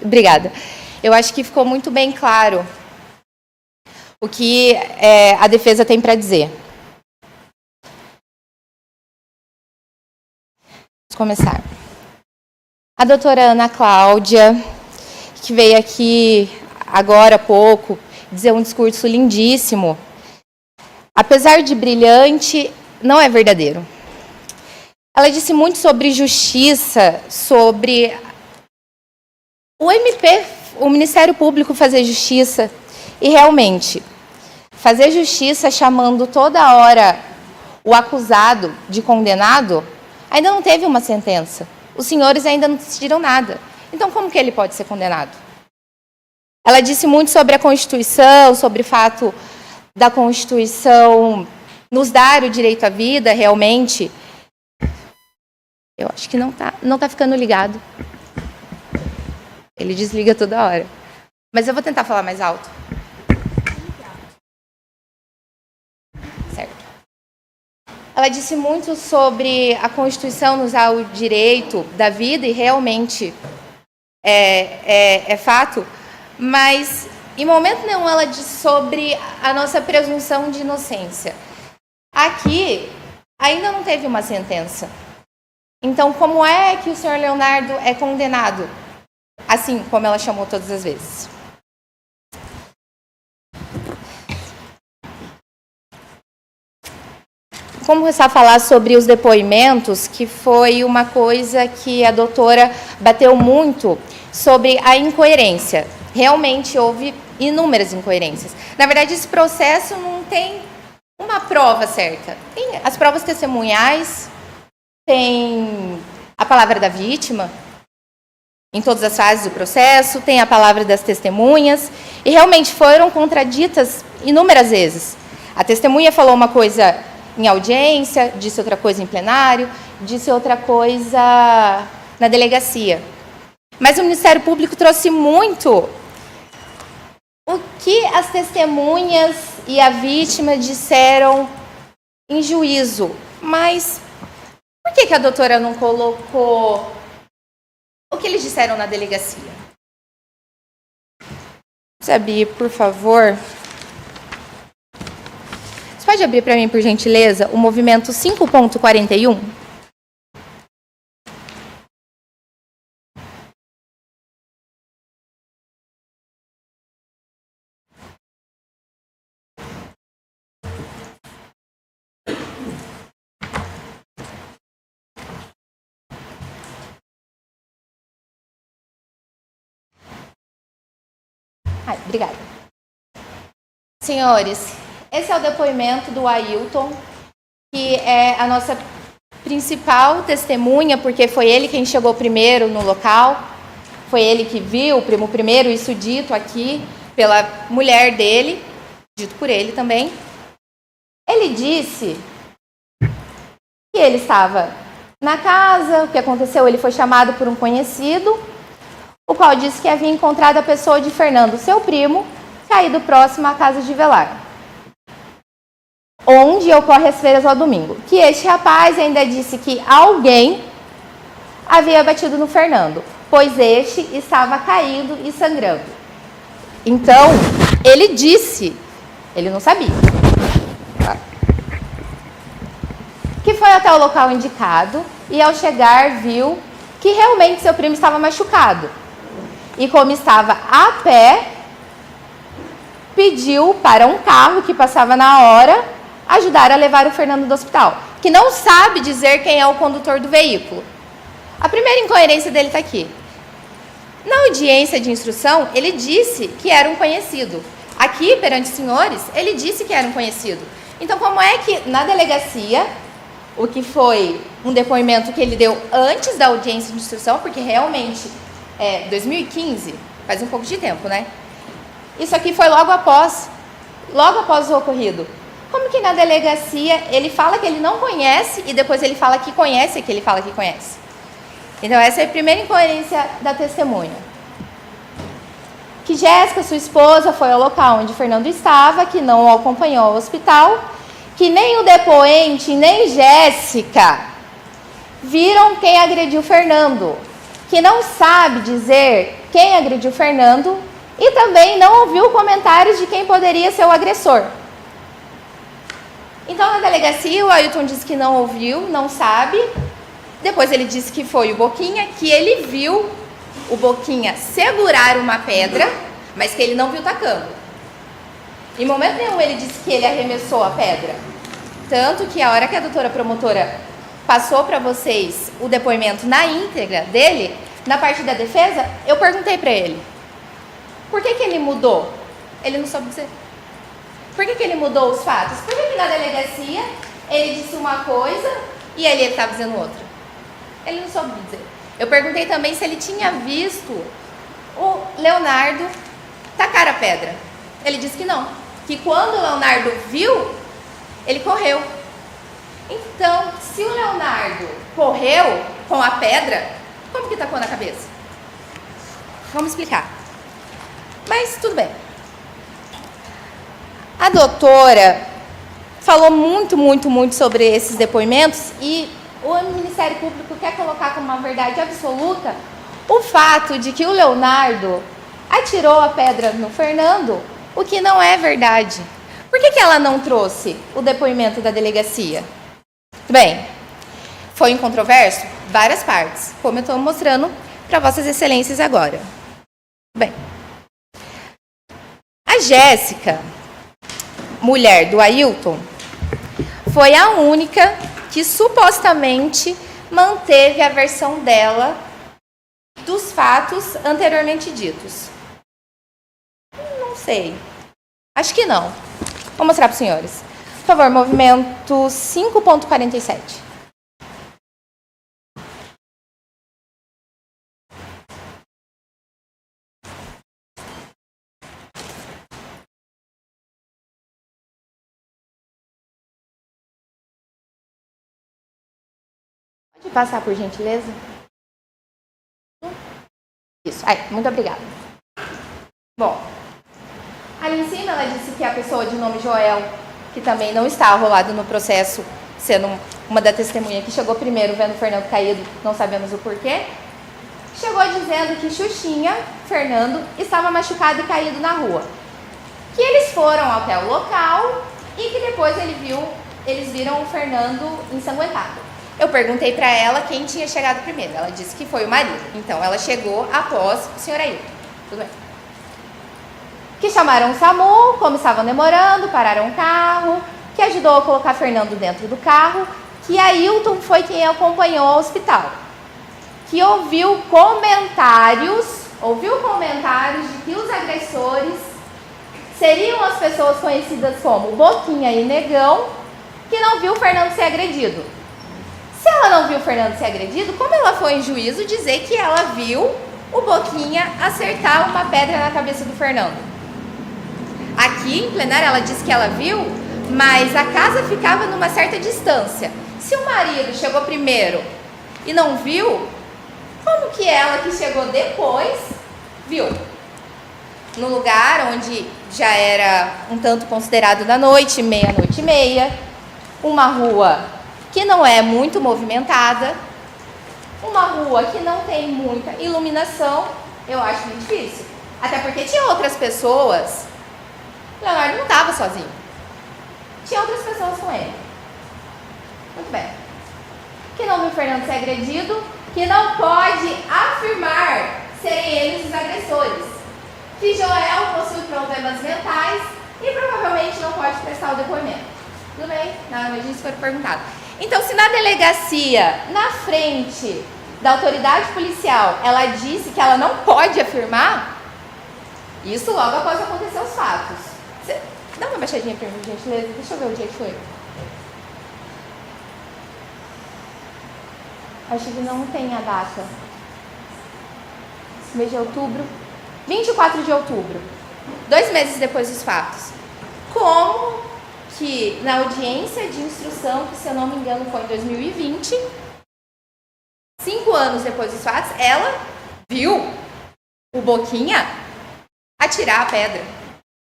Obrigada. Eu acho que ficou muito bem claro o que a defesa tem para dizer. Vamos começar. A doutora Ana Cláudia, que veio aqui agora há pouco dizer um discurso lindíssimo, apesar de brilhante, não é verdadeiro. Ela disse muito sobre justiça, sobre o MP, o Ministério Público fazer justiça, e realmente, fazer justiça chamando toda hora o acusado de condenado, ainda não teve uma sentença. Os senhores ainda não decidiram nada. Então, como que ele pode ser condenado? Ela disse muito sobre a Constituição, sobre o fato da Constituição nos dar o direito à vida, realmente. Eu acho que não tá ficando ligado. Ele desliga toda hora. Mas eu vou tentar falar mais alto. Certo. Ela disse muito sobre a Constituição nos dar o direito da vida, e realmente é fato, mas em momento nenhum ela disse sobre a nossa presunção de inocência. Aqui ainda não teve uma sentença. Então, como é que o senhor Leonardo é condenado? Assim como ela chamou todas as vezes. Vamos começar a falar sobre os depoimentos, que foi uma coisa que a doutora bateu muito sobre a incoerência. Realmente houve inúmeras incoerências. Na verdade, esse processo não tem uma prova certa. Tem as provas testemunhais, tem a palavra da vítima, em todas as fases do processo, tem a palavra das testemunhas, e realmente foram contraditas inúmeras vezes. A testemunha falou uma coisa em audiência, disse outra coisa em plenário, disse outra coisa na delegacia. Mas o Ministério Público trouxe muito o que as testemunhas e a vítima disseram em juízo. Mas por que a doutora não colocou o que eles disseram na delegacia? Você abrir, por favor. Você pode abrir para mim, por gentileza, o movimento 5.41? Obrigada. Senhores, esse é o depoimento do Ailton, que é a nossa principal testemunha, porque foi ele quem chegou primeiro no local, foi ele que viu o primo primeiro, isso dito aqui pela mulher dele, dito por ele também. Ele disse que ele estava na casa, o que aconteceu, ele foi chamado por um conhecido, o qual disse que havia encontrado a pessoa de Fernando, seu primo, caído próximo à casa de velar, onde ocorre as feiras ao domingo. Que este rapaz ainda disse que alguém havia batido no Fernando, pois este estava caído e sangrando. Então, ele disse, ele não sabia, que foi até o local indicado e ao chegar viu que realmente seu primo estava machucado. E como estava a pé, pediu para um carro que passava na hora ajudar a levar o Fernando do hospital, que não sabe dizer quem é o condutor do veículo. A primeira incoerência dele está aqui. Na audiência de instrução, ele disse que era um conhecido. Aqui, perante os senhores, ele disse que era um conhecido. Então, como é que na delegacia, o que foi um depoimento que ele deu antes da audiência de instrução, porque realmente 2015, faz um pouco de tempo, né? Isso aqui foi logo após o ocorrido. Como que na delegacia ele fala que ele não conhece e depois ele fala que conhece que ele fala que conhece? Então essa é a primeira incoerência da testemunha. Que Jéssica, sua esposa, foi ao local onde Fernando estava, que não o acompanhou ao hospital, que nem o depoente, nem Jéssica viram quem agrediu Fernando, que não sabe dizer quem agrediu Fernando e também não ouviu comentários de quem poderia ser o agressor. Então, na delegacia, o Ailton disse que não ouviu, não sabe. Depois ele disse que foi o Boquinha, que ele viu o Boquinha segurar uma pedra, mas que ele não viu tacando. Em momento nenhum ele disse que ele arremessou a pedra. Tanto que a hora que a doutora promotora passou para vocês o depoimento na íntegra dele, na parte da defesa, eu perguntei para ele, por que ele mudou? Ele não soube dizer. Por que ele mudou os fatos? Por que na delegacia ele disse uma coisa e ele estava dizendo outra? Ele não soube dizer. Eu perguntei também se ele tinha visto o Leonardo tacar a pedra. Ele disse que não. Que quando o Leonardo viu, ele correu. Então, se o Leonardo correu com a pedra, como que tacou na cabeça? Vamos explicar. Mas tudo bem. A doutora falou muito sobre esses depoimentos e o Ministério Público quer colocar como uma verdade absoluta o fato de que o Leonardo atirou a pedra no Fernando, o que não é verdade. Por que ela não trouxe o depoimento da delegacia? Bem, foi incontroverso? Várias partes, como eu estou mostrando para Vossas Excelências agora. Bem, a Jéssica, mulher do Ailton, foi a única que supostamente manteve a versão dela dos fatos anteriormente ditos. Não sei. Acho que não. Vou mostrar para os senhores. Por favor, movimento 5.47. Pode passar, por gentileza? Isso, aí, muito obrigada. Bom, ali em cima ela disse que a pessoa de nome Joel, que também não está arrolado no processo, sendo uma da testemunha que chegou primeiro vendo o Fernando caído, não sabemos o porquê, chegou dizendo que Xuxinha, Fernando, estava machucado e caído na rua. Que eles foram até o local e que depois eles viram o Fernando ensanguentado. Eu perguntei para ela quem tinha chegado primeiro. Ela disse que foi o marido. Então, ela chegou após o senhor Ailton. Tudo bem. Que chamaram o SAMU, como estavam demorando, pararam o carro, que ajudou a colocar Fernando dentro do carro, que Ailton foi quem acompanhou ao hospital. Que ouviu comentários de que os agressores seriam as pessoas conhecidas como Boquinha e Negão, que não viu o Fernando ser agredido. Se ela não viu o Fernando ser agredido, como ela foi em juízo dizer que ela viu o Boquinha acertar uma pedra na cabeça do Fernando? Aqui, em plenário, ela disse que ela viu, mas a casa ficava numa certa distância. Se o marido chegou primeiro e não viu, como que ela, que chegou depois, viu? No lugar onde já era um tanto considerado da noite, meia-noite e meia, uma rua que não é muito movimentada, uma rua que não tem muita iluminação, eu acho muito difícil. Até porque tinha outras pessoas, Leonardo não estava sozinho. Tinha outras pessoas com ele. Muito bem. Que não viu o Fernando ser agredido, que não pode afirmar serem eles os agressores. Que Joel possui problemas mentais e provavelmente não pode prestar o depoimento. Tudo bem? Nada mais disso foi perguntado. Então, se na delegacia, na frente da autoridade policial, ela disse que ela não pode afirmar, isso logo após acontecer os fatos. Você dá uma baixadinha para mim, por gentileza? Deixa eu ver o dia que foi. Acho que não tem a data. Mês de outubro. 24 de outubro. 2 meses depois dos fatos. Como que na audiência de instrução, que se eu não me engano foi em 2020, 5 anos depois dos fatos, ela viu o Boquinha atirar a pedra.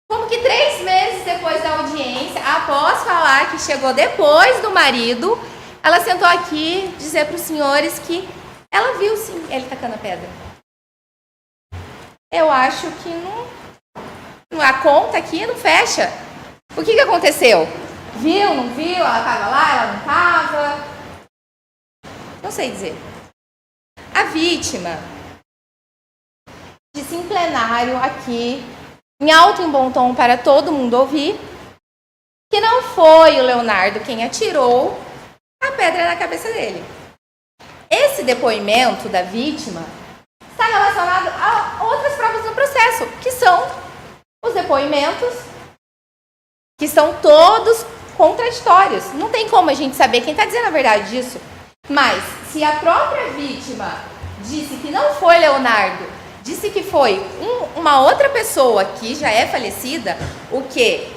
Como que 3 meses depois da audiência, após falar que chegou depois do marido, ela sentou aqui dizer para os senhores que ela viu sim ele tacando a pedra. Eu acho que não a conta aqui não fecha. O que aconteceu? Viu, não viu? Ela estava lá, ela não estava? Não sei dizer. A vítima disse em plenário aqui, em alto e em bom tom para todo mundo ouvir, que não foi o Leonardo quem atirou a pedra na cabeça dele. Esse depoimento da vítima está relacionado a outras provas no processo, que são os depoimentos que são todos contraditórios. Não tem como a gente saber quem está dizendo a verdade disso. Mas, se a própria vítima disse que não foi Leonardo, disse que foi uma outra pessoa que já é falecida, o que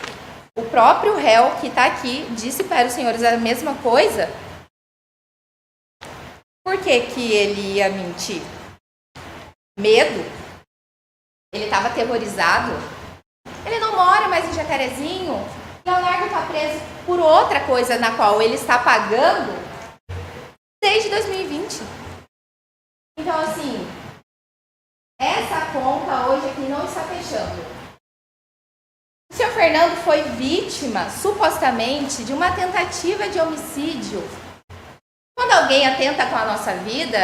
o próprio réu que está aqui disse para os senhores a mesma coisa, por que que ele ia mentir? Medo? Ele estava aterrorizado? Ele não mora mais em Jacarezinho. Leonardo está preso por outra coisa na qual ele está pagando desde 2020. Então, assim, essa conta hoje aqui não está fechando. O senhor Fernando foi vítima, supostamente, de uma tentativa de homicídio. Quando alguém atenta com a nossa vida,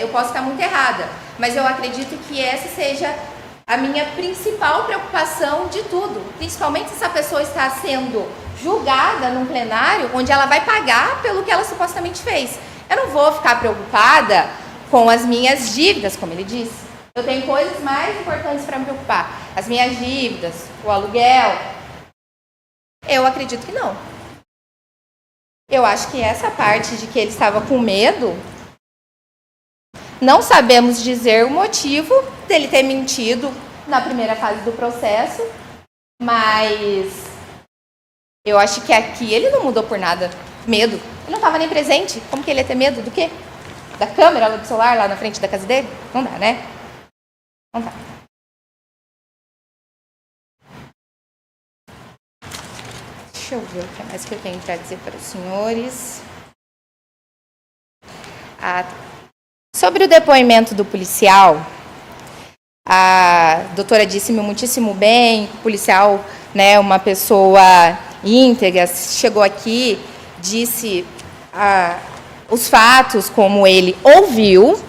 eu posso estar muito errada, mas eu acredito que essa seja a minha principal preocupação de tudo, principalmente se essa pessoa está sendo julgada num plenário onde ela vai pagar pelo que ela supostamente fez. Eu não vou ficar preocupada com as minhas dívidas, como ele disse. Eu tenho coisas mais importantes para me preocupar. As minhas dívidas, o aluguel. Eu acredito que não. Eu acho que essa parte de que ele estava com medo, não sabemos dizer o motivo dele ter mentido na primeira fase do processo, mas eu acho que aqui ele não mudou por nada. Medo. Ele não estava nem presente. Como que ele ia ter medo? Do quê? Da câmera do celular lá na frente da casa dele? Não dá, né? Não dá. Deixa eu ver o que mais que eu tenho para dizer para os senhores. Sobre o depoimento do policial, a doutora disse muitíssimo bem, o policial, né, uma pessoa íntegra, chegou aqui, disse os fatos como ele ouviu,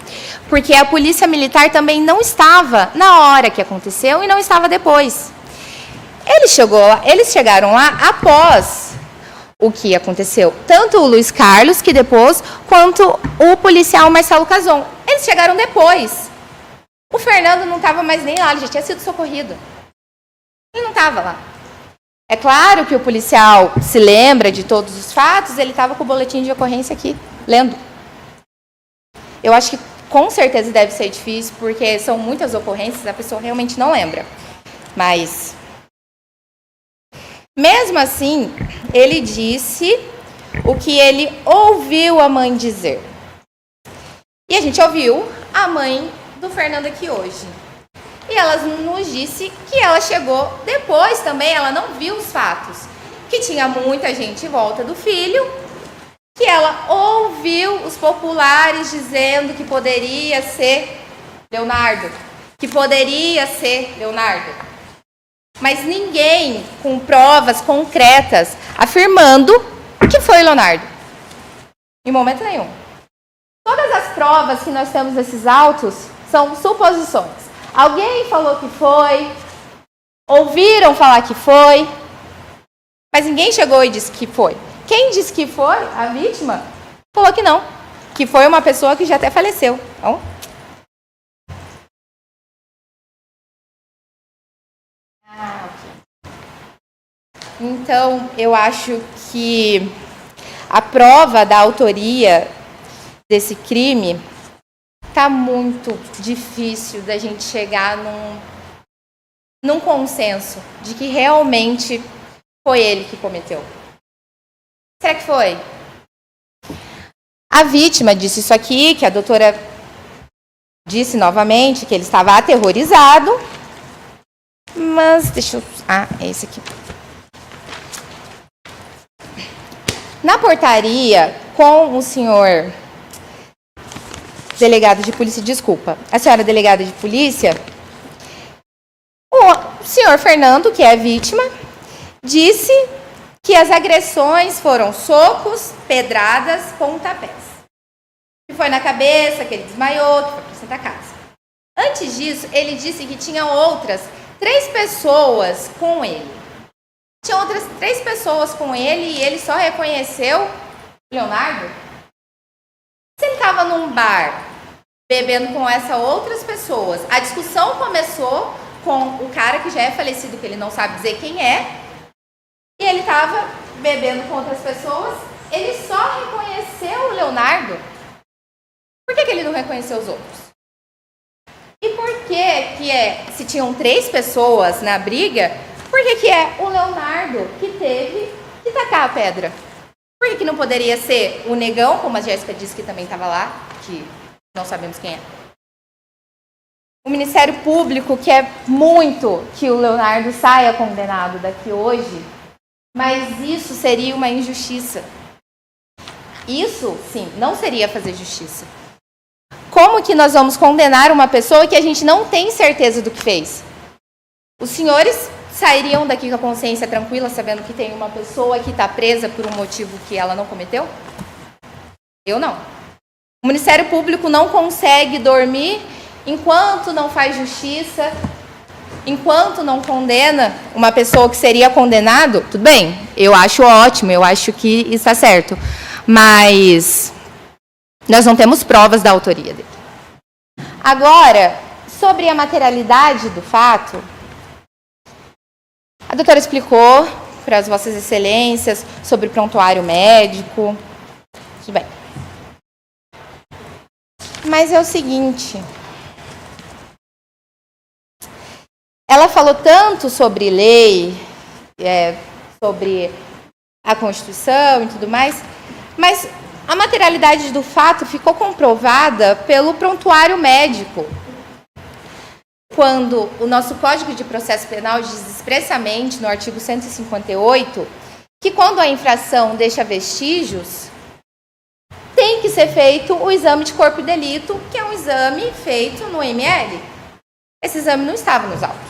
porque a polícia militar também não estava na hora que aconteceu e não estava depois. Eles chegaram lá após o que aconteceu. Tanto o Luiz Carlos, que depois, quanto o policial Marcelo Cazon. Eles chegaram depois. O Fernando não estava mais nem lá, ele já tinha sido socorrido. Ele não estava lá. É claro que o policial se lembra de todos os fatos, ele estava com o boletim de ocorrência aqui, lendo. Eu acho que com certeza deve ser difícil, porque são muitas ocorrências, a pessoa realmente não lembra. Mas, mesmo assim, ele disse o que ele ouviu a mãe dizer. E a gente ouviu a mãe do Fernando aqui hoje. E ela nos disse que ela chegou depois também, ela não viu os fatos. Que tinha muita gente em volta do filho, que ela ouviu os populares dizendo que poderia ser Leonardo. Que poderia ser Leonardo. Mas ninguém com provas concretas afirmando que foi Leonardo. Em momento nenhum. Todas as provas que nós temos nesses autos são suposições. Alguém falou que foi, ouviram falar que foi, mas ninguém chegou e disse que foi. Quem disse que foi, a vítima, falou que não, que foi uma pessoa que já até faleceu. Então, Então, eu acho que a prova da autoria desse crime está muito difícil da gente chegar num consenso de que realmente foi ele que cometeu. Será que foi? A vítima disse isso aqui, que a doutora disse novamente que ele estava aterrorizado, mas deixa eu... é esse aqui. Na portaria com o senhor delegado de polícia, desculpa, a senhora delegada de polícia, o senhor Fernando, que é a vítima, disse que as agressões foram socos, pedradas, pontapés. Que foi na cabeça, que ele desmaiou, que foi para Santa Casa. Antes disso, ele disse que tinha outras 3 pessoas com ele. Tinha outras 3 pessoas com ele e ele só reconheceu Leonardo? Se ele estava num bar bebendo com essas outras pessoas, a discussão começou com o cara que já é falecido, que ele não sabe dizer quem é, e ele estava bebendo com outras pessoas, ele só reconheceu o Leonardo. Por que ele não reconheceu os outros? E por que se tinham 3 pessoas na briga, por que é o Leonardo que teve que tacar a pedra? Por que não poderia ser o negão, como a Jéssica disse que também estava lá, que não sabemos quem é? O Ministério Público quer muito que o Leonardo saia condenado daqui hoje, mas isso seria uma injustiça. Isso, sim, não seria fazer justiça. Como que nós vamos condenar uma pessoa que a gente não tem certeza do que fez? Os senhores sairiam daqui com a consciência tranquila, sabendo que tem uma pessoa que está presa por um motivo que ela não cometeu? Eu não. O Ministério Público não consegue dormir enquanto não faz justiça, enquanto não condena uma pessoa que seria condenado. Tudo bem, eu acho ótimo, eu acho que está certo. Mas nós não temos provas da autoria dele. Agora, sobre a materialidade do fato, a doutora explicou para as vossas excelências sobre prontuário médico. Tudo bem. Mas é o seguinte, ela falou tanto sobre lei, sobre a Constituição e tudo mais, mas a materialidade do fato ficou comprovada pelo prontuário médico. Quando o nosso Código de Processo Penal diz expressamente, no artigo 158, que quando a infração deixa vestígios, tem que ser feito o exame de corpo e delito, que é um exame feito no ML. Esse exame não estava nos autos.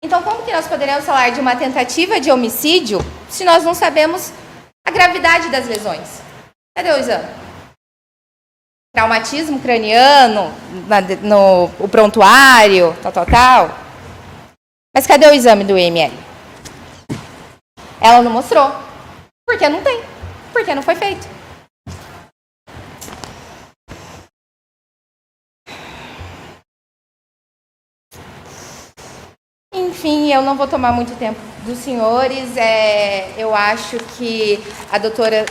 Então, como que nós poderemos falar de uma tentativa de homicídio se nós não sabemos a gravidade das lesões? Cadê o exame? Traumatismo craniano, o prontuário, tal. Mas cadê o exame do ML? Ela não mostrou. Porque não tem. Porque não foi feito. Enfim, eu não vou tomar muito tempo dos senhores. Eu acho que a doutora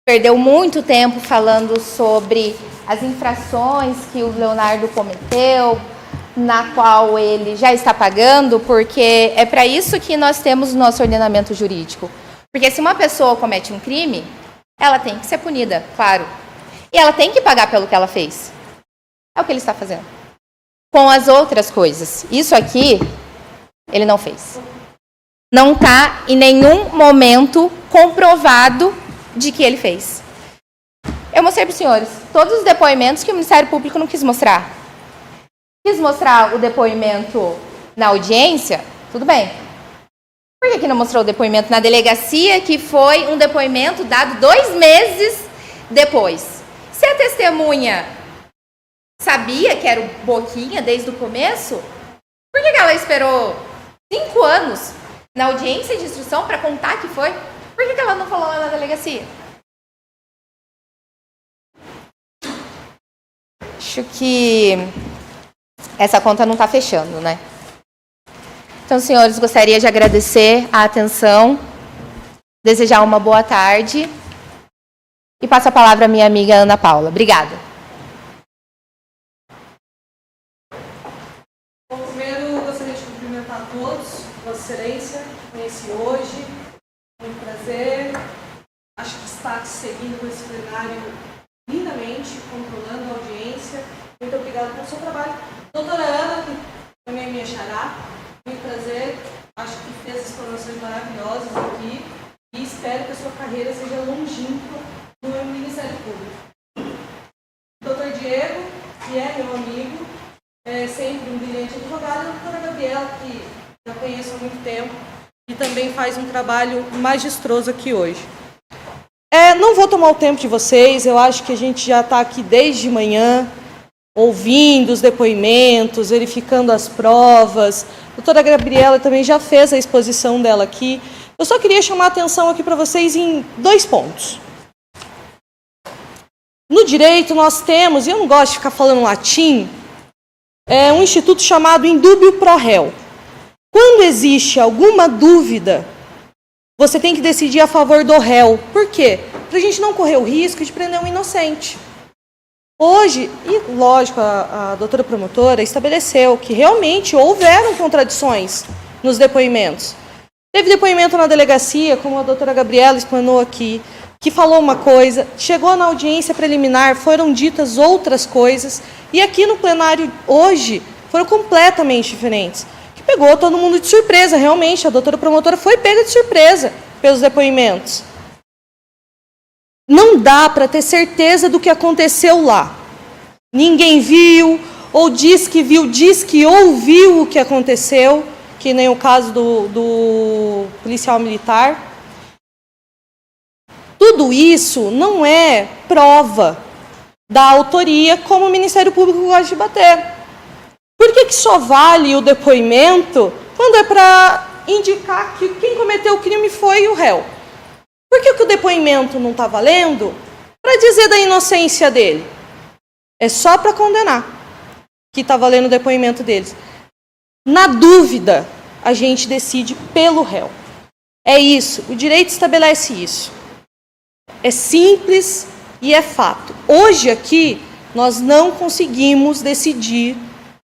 perdeu muito tempo falando sobre as infrações que o Leonardo cometeu, na qual ele já está pagando, porque é para isso que nós temos o nosso ordenamento jurídico. Porque se uma pessoa comete um crime, ela tem que ser punida, claro. E ela tem que pagar pelo que ela fez. É o que ele está fazendo. Com as outras coisas. Isso aqui, ele não fez. Não está em nenhum momento comprovado de que ele fez. Eu mostrei para os senhores todos os depoimentos que o Ministério Público não quis mostrar. Quis mostrar o depoimento na audiência, tudo bem. Por que não mostrou o depoimento na delegacia, que foi um depoimento dado 2 meses depois? Se a testemunha sabia que era o Boquinha desde o começo, por que ela esperou 5 anos na audiência de instrução para contar que foi? Por que ela não falou lá na delegacia? Acho que essa conta não está fechando, né? Então, senhores, gostaria de agradecer a atenção, desejar uma boa tarde e passo a palavra à minha amiga Ana Paula. Obrigada. Bom, primeiro, gostaria de cumprimentar a todos, Vossa Excelência, conheci hoje, muito prazer. Acho que está seguindo esse plenário lindamente, controlando a audiência. Muito obrigada pelo seu trabalho. Doutora Ana, que também é minha xará, muito prazer. Acho que fez explanações maravilhosas aqui e espero que a sua carreira seja longínqua no Ministério Público. Doutor Diego, que é meu amigo, é sempre um brilhante advogado, e a doutora Gabriela, que já conheço há muito tempo e também faz um trabalho magistroso aqui hoje. Não vou tomar o tempo de vocês, eu acho que a gente já está aqui desde manhã, ouvindo os depoimentos, verificando as provas. A doutora Gabriela também já fez a exposição dela aqui. Eu só queria chamar a atenção aqui para vocês em 2 pontos. No direito nós temos, e eu não gosto de ficar falando latim, um instituto chamado indúbio pro réu. Quando existe alguma dúvida, você tem que decidir a favor do réu. Por quê? Para a gente não correr o risco de prender um inocente. Hoje, e lógico, a doutora promotora estabeleceu que realmente houveram contradições nos depoimentos. Teve depoimento na delegacia, como a doutora Gabriela explanou aqui, que falou uma coisa, chegou na audiência preliminar, foram ditas outras coisas, e aqui no plenário hoje foram completamente diferentes. Que pegou todo mundo de surpresa, realmente, a doutora promotora foi pega de surpresa pelos depoimentos. Não dá para ter certeza do que aconteceu lá. Ninguém viu, ou diz que viu, diz que ouviu o que aconteceu, que nem o caso do policial militar. Tudo isso não é prova da autoria, como o Ministério Público gosta de bater. Por que só vale o depoimento quando é para indicar que quem cometeu o crime foi o réu? Por que o depoimento não está valendo? Para dizer da inocência dele. É só para condenar que está valendo o depoimento deles. Na dúvida, a gente decide pelo réu. É isso, o direito estabelece isso. É simples e é fato. Hoje aqui, nós não conseguimos decidir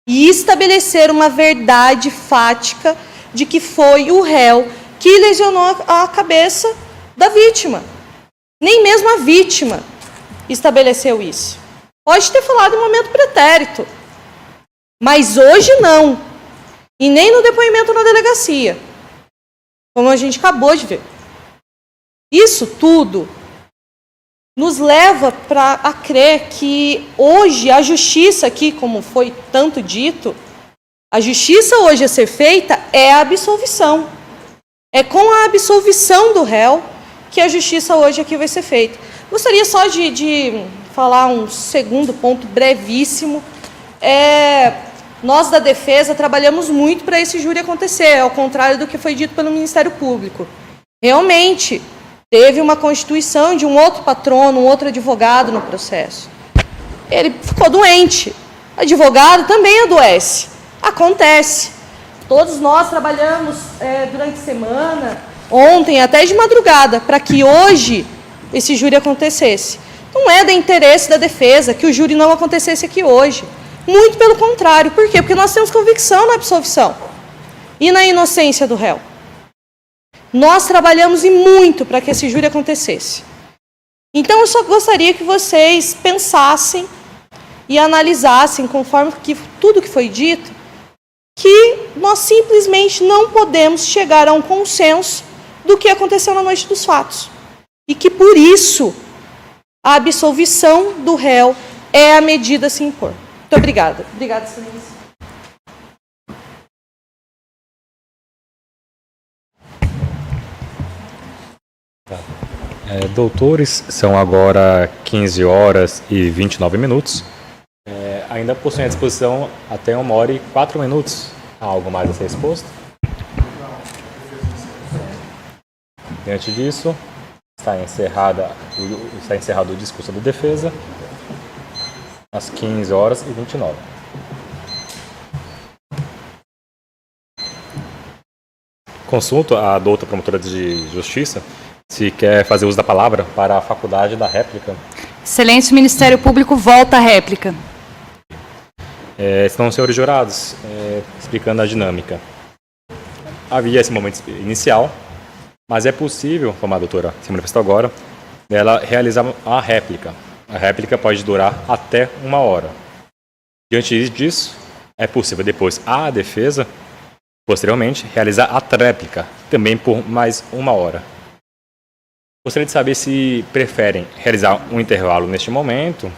e estabelecer uma verdade fática de que foi o réu que lesionou a cabeça da vítima. Nem mesmo a vítima estabeleceu isso. Pode ter falado em momento pretérito, mas hoje não. E nem no depoimento na delegacia, como a gente acabou de ver. Isso tudo nos leva a crer que hoje a justiça aqui, como foi tanto dito, a justiça hoje a ser feita é a absolvição. É com a absolvição do réu que a justiça hoje aqui vai ser feita. Gostaria só de falar um segundo ponto brevíssimo. Nós da defesa trabalhamos muito para esse júri acontecer, ao contrário do que foi dito pelo Ministério Público. Realmente, teve uma constituição de um outro patrono, um outro advogado no processo. Ele ficou doente. O advogado também adoece. Acontece. Todos nós trabalhamos durante a semana, ontem, até de madrugada, para que hoje esse júri acontecesse. Não é do interesse da defesa que o júri não acontecesse aqui hoje. Muito pelo contrário. Por quê? Porque nós temos convicção na absolvição e na inocência do réu. Nós trabalhamos e muito para que esse júri acontecesse. Então, eu só gostaria que vocês pensassem e analisassem, conforme tudo que foi dito, que nós simplesmente não podemos chegar a um consenso do que aconteceu na noite dos fatos. E que, por isso, a absolvição do réu é a medida a se impor. Muito obrigada. Obrigada, excelência. Doutores, são agora 15 horas e 29 minutos. Ainda possuem à disposição até 1 hora e 4 minutos. Há algo mais a ser exposto? Diante disso, está encerrado o discurso da defesa, às 15 horas e 29. Consulto a doutora promotora de justiça se quer fazer uso da palavra para a faculdade da réplica. Excelência, o Ministério Público volta à réplica. Estão os senhores jurados explicando a dinâmica. Havia esse momento inicial, mas é possível, como a doutora se manifestou agora, ela realizar a réplica. A réplica pode durar até 1 hora. Diante disso, é possível depois a defesa, posteriormente, realizar a tréplica, também por mais 1 hora. Gostaria de saber se preferem realizar um intervalo neste momento,